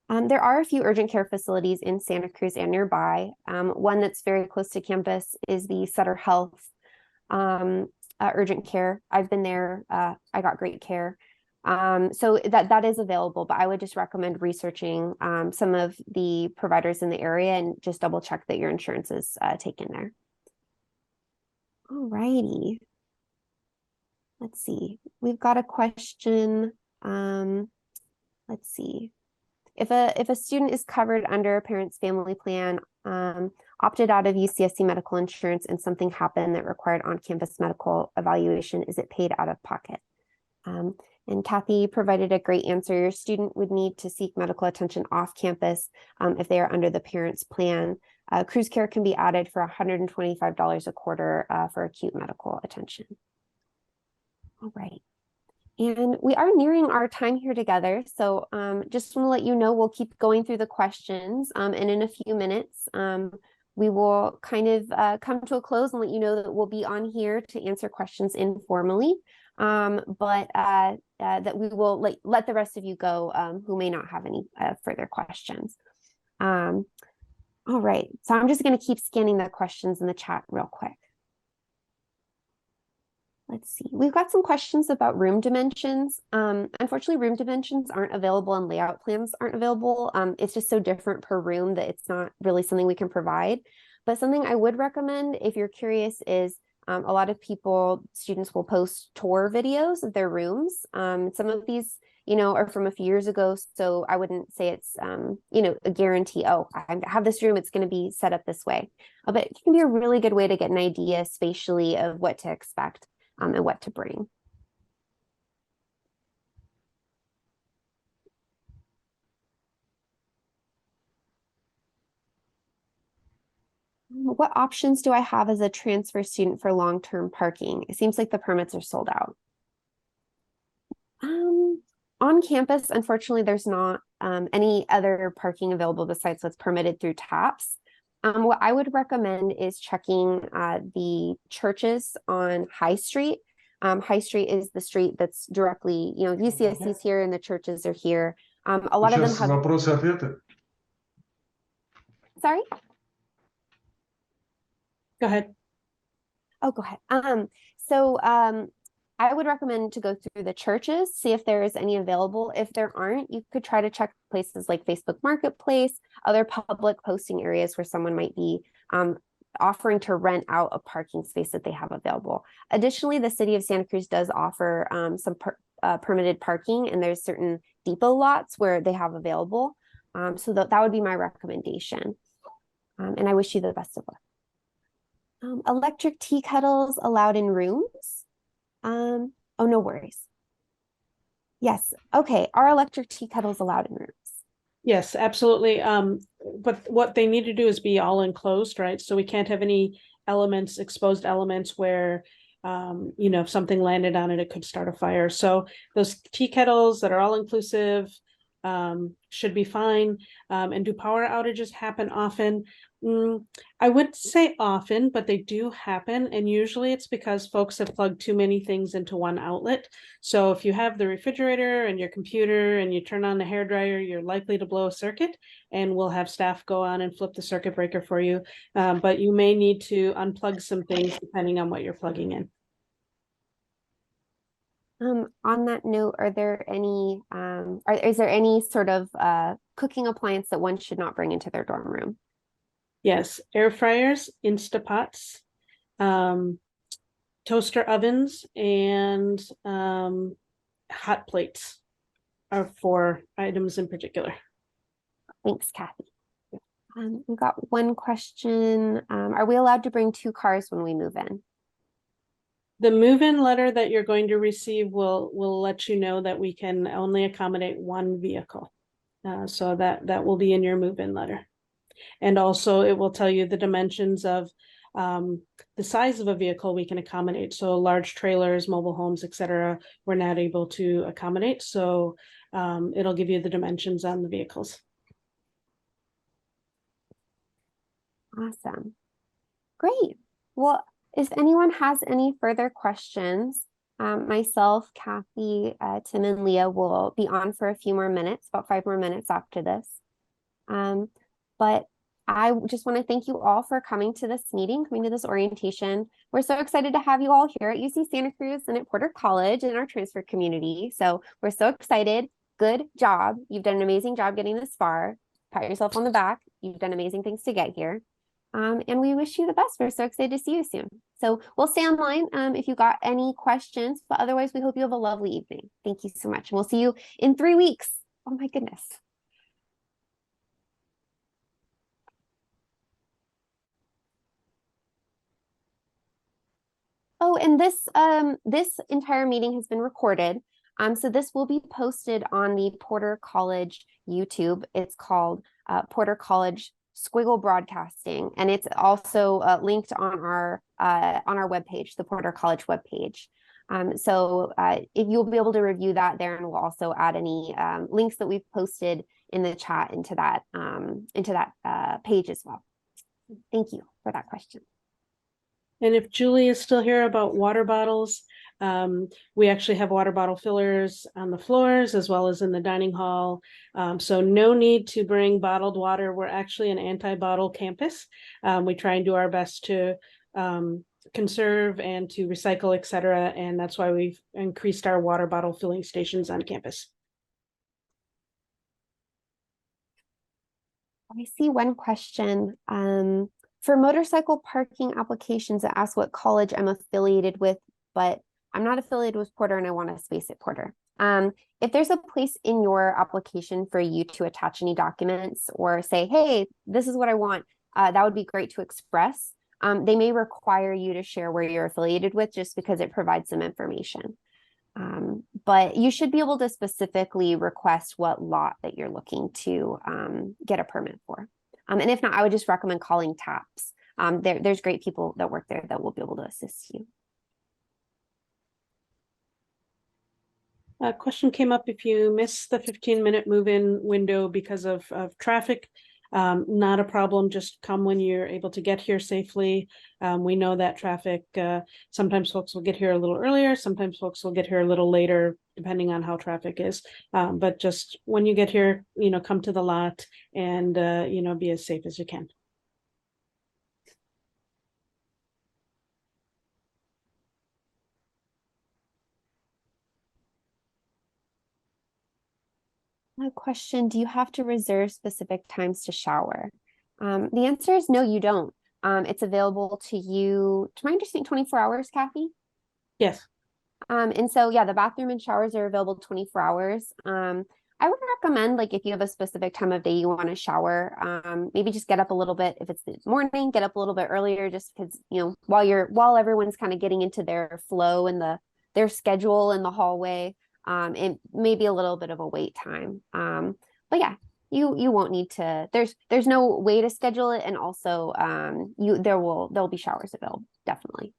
There are a few urgent care facilities in Santa Cruz and nearby. One that's very close to campus is the Sutter Health urgent care. I've been there. I got great care. So that is available, but I would just recommend researching some of the providers in the area and just double check that your insurance is taken there. All righty. Let's see. We've got a question. Let's see. If a student is covered under a parent's family plan, opted out of UCSC medical insurance, and something happened that required on-campus medical evaluation, is it paid out of pocket? And Kathy provided a great answer. Your student would need to seek medical attention off campus if they are under the parent's plan. Cruz Care can be added for $125 a quarter for acute medical attention. All right. And we are nearing our time here together. So just want to let you know, we'll keep going through the questions. And in a few minutes, we will kind of come to a close and let you know that we'll be on here to answer questions informally. But that we will let the rest of you go who may not have any further questions. All right. So I'm just going to keep scanning the questions in the chat real quick. Let's see, we've got some questions about room dimensions. Unfortunately, room dimensions aren't available and layout plans aren't available. It's just so different per room that it's not really something we can provide. But something I would recommend if you're curious is a lot of students will post tour videos of their rooms. Some of these, are from a few years ago. So I wouldn't say it's, a guarantee, oh, I have this room, it's going to be set up this way. But it can be a really good way to get an idea spatially of what to expect. And what to bring. What options do I have as a transfer student for long-term parking? It seems like the permits are sold out. On campus, unfortunately, there's not any other parking available besides what's permitted through TAPS. What I would recommend is checking the churches on High Street. High Street is the street that's directly, UCSC is here and the churches are here. A lot of them have. Sorry? Go ahead. Oh, go ahead. So I would recommend to go through the churches, see if there is any available. If there aren't, you could try to check places like Facebook Marketplace, other public posting areas where someone might be offering to rent out a parking space that they have available. Additionally, the city of Santa Cruz does offer some permitted parking, and there's certain depot lots where they have available. So that would be my recommendation. And I wish you the best of luck. Electric tea kettles allowed in rooms? Oh, no worries. Yes. Okay. Are electric tea kettles allowed in rooms? Yes, absolutely. But what they need to do is be all enclosed, right? So we can't have any exposed elements where, if something landed on it, it could start a fire. So those tea kettles that are all inclusive should be fine. And do power outages happen often? I wouldn't say often, but they do happen. And usually it's because folks have plugged too many things into one outlet. So if you have the refrigerator and your computer and you turn on the hairdryer, you're likely to blow a circuit, and we'll have staff go on and flip the circuit breaker for you. But you may need to unplug some things depending on what you're plugging in. On that note, are there any, is there any sort of cooking appliance that one should not bring into their dorm room? Yes, air fryers, Instapots, toaster ovens, and hot plates are for items in particular. Thanks, Kathy. We've got one question. Are we allowed to bring 2 cars when we move in? The move-in letter that you're going to receive will let you know that we can only accommodate 1 vehicle. So that will be in your move-in letter. And also it will tell you the dimensions of the size of a vehicle we can accommodate. So large trailers, mobile homes, etc. we're not able to accommodate. So it'll give you the dimensions on the vehicles. Awesome. Great. Well, if anyone has any further questions, myself, Kathy, Tim, and Leah will be on for a few more minutes, about 5 more minutes after this. But I just want to thank you all for coming to this meeting, coming to this orientation. We're so excited to have you all here at UC Santa Cruz and at Porter College in our transfer community. So we're so excited. Good job. You've done an amazing job getting this far. Pat yourself on the back. You've done amazing things to get here. And we wish you the best. We're so excited to see you soon. So we'll stay online if you got any questions, but otherwise we hope you have a lovely evening. Thank you so much. And we'll see you in 3 weeks. Oh my goodness. Oh, and this entire meeting has been recorded. So this will be posted on the Porter College YouTube. It's called Porter College Squiggle Broadcasting, and it's also linked on our webpage, the Porter College webpage. So if you'll be able to review that there, and we'll also add any links that we've posted in the chat into that page as well. Thank you for that question. And if Julie is still here about water bottles, we actually have water bottle fillers on the floors as well as in the dining hall. So no need to bring bottled water. We're actually an anti-bottle campus. We try and do our best to conserve and to recycle, etc. And that's why we've increased our water bottle filling stations on campus. I see one question. For motorcycle parking applications, it asks what college I'm affiliated with, but I'm not affiliated with Porter and I want a space at Porter. If there's a place in your application for you to attach any documents or say, hey, this is what I want, that would be great to express. They may require you to share where you're affiliated with just because it provides some information. But you should be able to specifically request what lot that you're looking to get a permit for. And if not, I would just recommend calling TAPS. There's great people that work there that will be able to assist you. A question came up if you miss the 15-minute move-in window because of traffic. Not a problem. Just come when you're able to get here safely. We know that traffic, sometimes folks will get here a little earlier, sometimes folks will get here a little later, depending on how traffic is. But just when you get here, come to the lot and, be as safe as you can. A question, do you have to reserve specific times to shower? The answer is no, you don't. It's available to you, to my understanding, 24 hours, Kathy? Yes. And so, yeah, the bathroom and showers are available 24 hours. I would recommend, like, if you have a specific time of day you want to shower, maybe just get up a little bit. If it's the morning, get up a little bit earlier, just because, while everyone's kind of getting into their flow and their schedule in the hallway. It may be a little bit of a wait time. But yeah, you won't need to, there's no way to schedule it. And also there'll be showers available, definitely.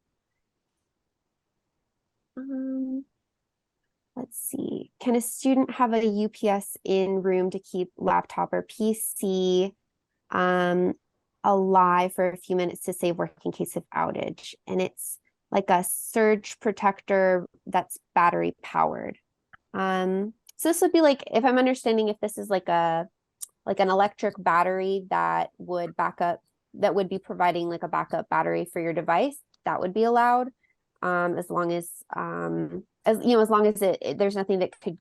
Let's see. Can a student have a UPS in room to keep laptop or PC alive for a few minutes to save work in case of outage? And it's like a surge protector that's battery powered. So this would be like, if I'm understanding, if this is like an electric battery that would be providing like a backup battery for your device, that would be allowed. As long as there's nothing that could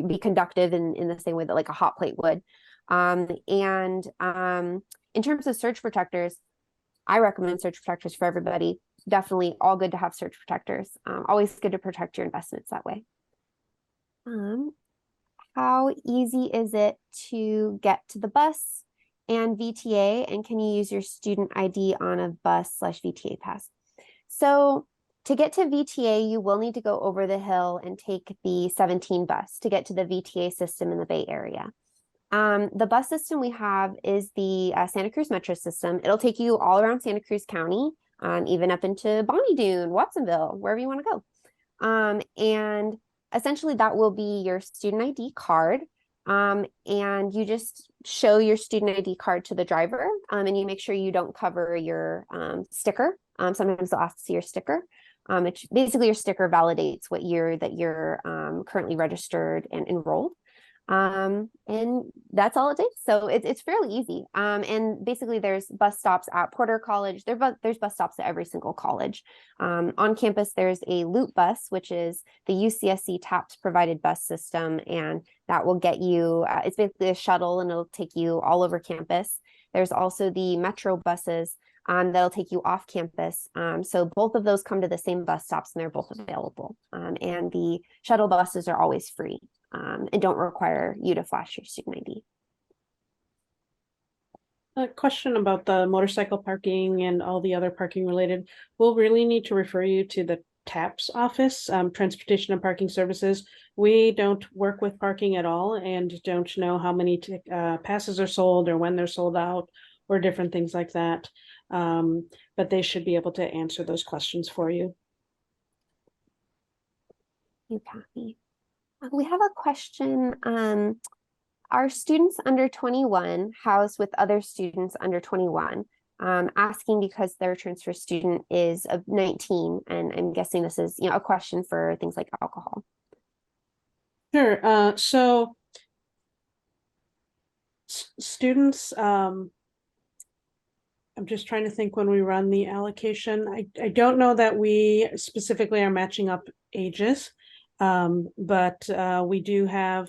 be conductive in the same way that like a hot plate would. In terms of surge protectors, I recommend surge protectors for everybody. Definitely all good to have surge protectors. Always good to protect your investments that way. How easy is it to get to the bus and VTA, and can you use your student ID on a bus/VTA pass? So to get to VTA, you will need to go over the hill and take the 17 bus to get to the VTA system in the Bay Area. The bus system we have is the Santa Cruz Metro system. It'll take you all around Santa Cruz County, even up into Bonnie Doon, Watsonville, wherever you want to go. And essentially that will be your student ID card. And you just show your student ID card to the driver, and you make sure you don't cover your sticker. Sometimes they'll ask to see your sticker. Basically your sticker validates what year that you're currently registered and enrolled. And that's all it takes. So it's fairly easy. And basically there's bus stops at Porter College. There's bus stops at every single college. On campus, there's a loop bus, which is the UCSC TAPS provided bus system. And that will get you, it's basically a shuttle and it'll take you all over campus. There's also the Metro buses that'll take you off campus. So both of those come to the same bus stops and they're both available. And the shuttle buses are always free. And don't require you to flash your student ID. A question about the motorcycle parking and all the other parking related. We'll really need to refer you to the TAPS office, Transportation and Parking Services. We don't work with parking at all and don't know how many passes are sold or when they're sold out or different things like that. But they should be able to answer those questions for you. You, Kathy. We have a question. Are students under 21 housed with other students under 21? Asking because their transfer student is of 19, and I'm guessing this is, a question for things like alcohol. Sure. So students, I'm just trying to think when we run the allocation. I don't know that we specifically are matching up ages. But we do have,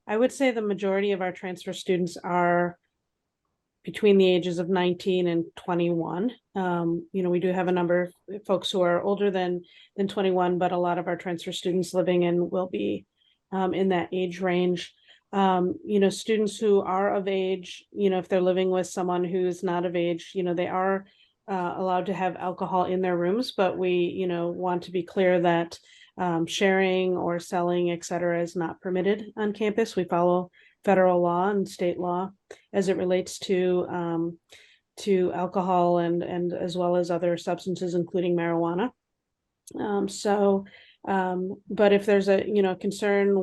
I would say the majority of our transfer students are between the ages of 19 and 21. We do have a number of folks who are older than 21, but a lot of our transfer students living in will be in that age range. Students who are of age, if they're living with someone who's not of age, they are allowed to have alcohol in their rooms, but we, want to be clear that sharing or selling, etc., is not permitted on campus. We follow federal law and state law as it relates to alcohol and as well as other substances, including marijuana. But if there's a concern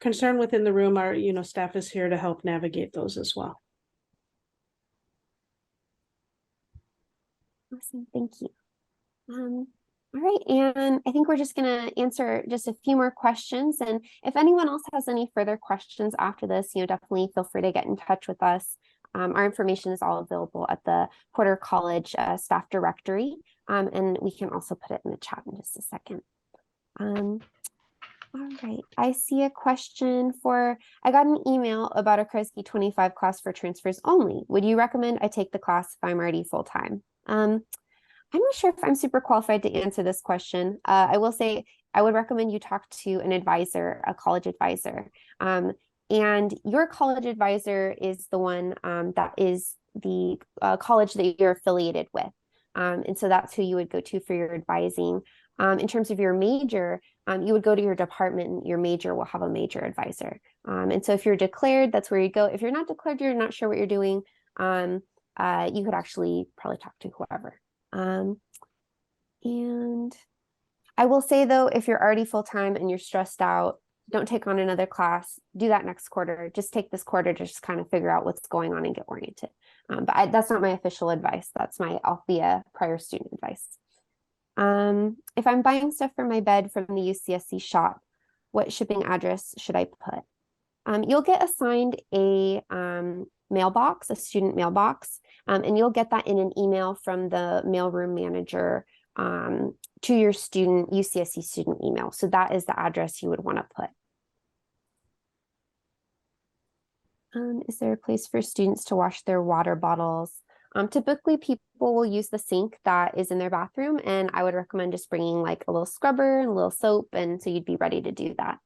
concern within the room, our staff is here to help navigate those as well. Awesome, thank you. All right, and I think we're just gonna answer just a few more questions. And if anyone else has any further questions after this, definitely feel free to get in touch with us. Our information is all available at the Porter College staff directory, and we can also put it in the chat in just a second. All right, I see a question I got an email about a Kresge 25 class for transfers only. Would you recommend I take the class if I'm already full-time? I'm not sure if I'm super qualified to answer this question. I will say I would recommend you talk to an advisor, a college advisor. And your college advisor is the one that is the college that you're affiliated with. And so that's who you would go to for your advising. In terms of your major, you would go to your department, and your major will have a major advisor. And so if you're declared, that's where you go. If you're not declared, you're not sure what you're doing, you could actually probably talk to whoever. And I will say though, if you're already full-time and you're stressed out, don't take on another class. Do that next quarter. Just take this quarter to just kind of figure out what's going on and get oriented. But that's not my official advice. That's my Althea prior student advice. If I'm buying stuff for my bed from the UCSC shop, what shipping address should I put? You'll get assigned a mailbox, a student mailbox, and you'll get that in an email from the mailroom manager to your UCSC student email. So that is the address you would want to put. Is there a place for students to wash their water bottles? Typically people will use the sink that is in their bathroom, and I would recommend just bringing like a little scrubber and a little soap, and so you'd be ready to do that.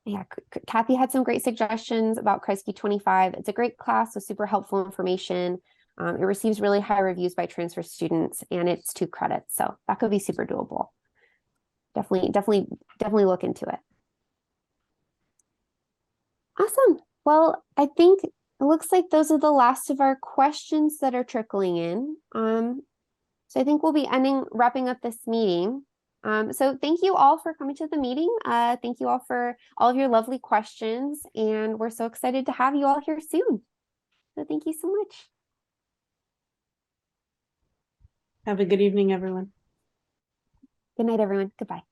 Yeah, Kathy had some great suggestions about Kreisky 25. It's a great class with super helpful information. It receives really high reviews by transfer students, and it's 2 credits, so that could be super doable. Definitely look into it. Awesome. Well, I think it looks like those are the last of our questions that are trickling in. So I think we'll be wrapping up this meeting. So thank you all for coming to the meeting. Thank you all for all of your lovely questions, and we're so excited to have you all here soon. So thank you so much. Have a good evening, everyone. Good night, everyone. Goodbye.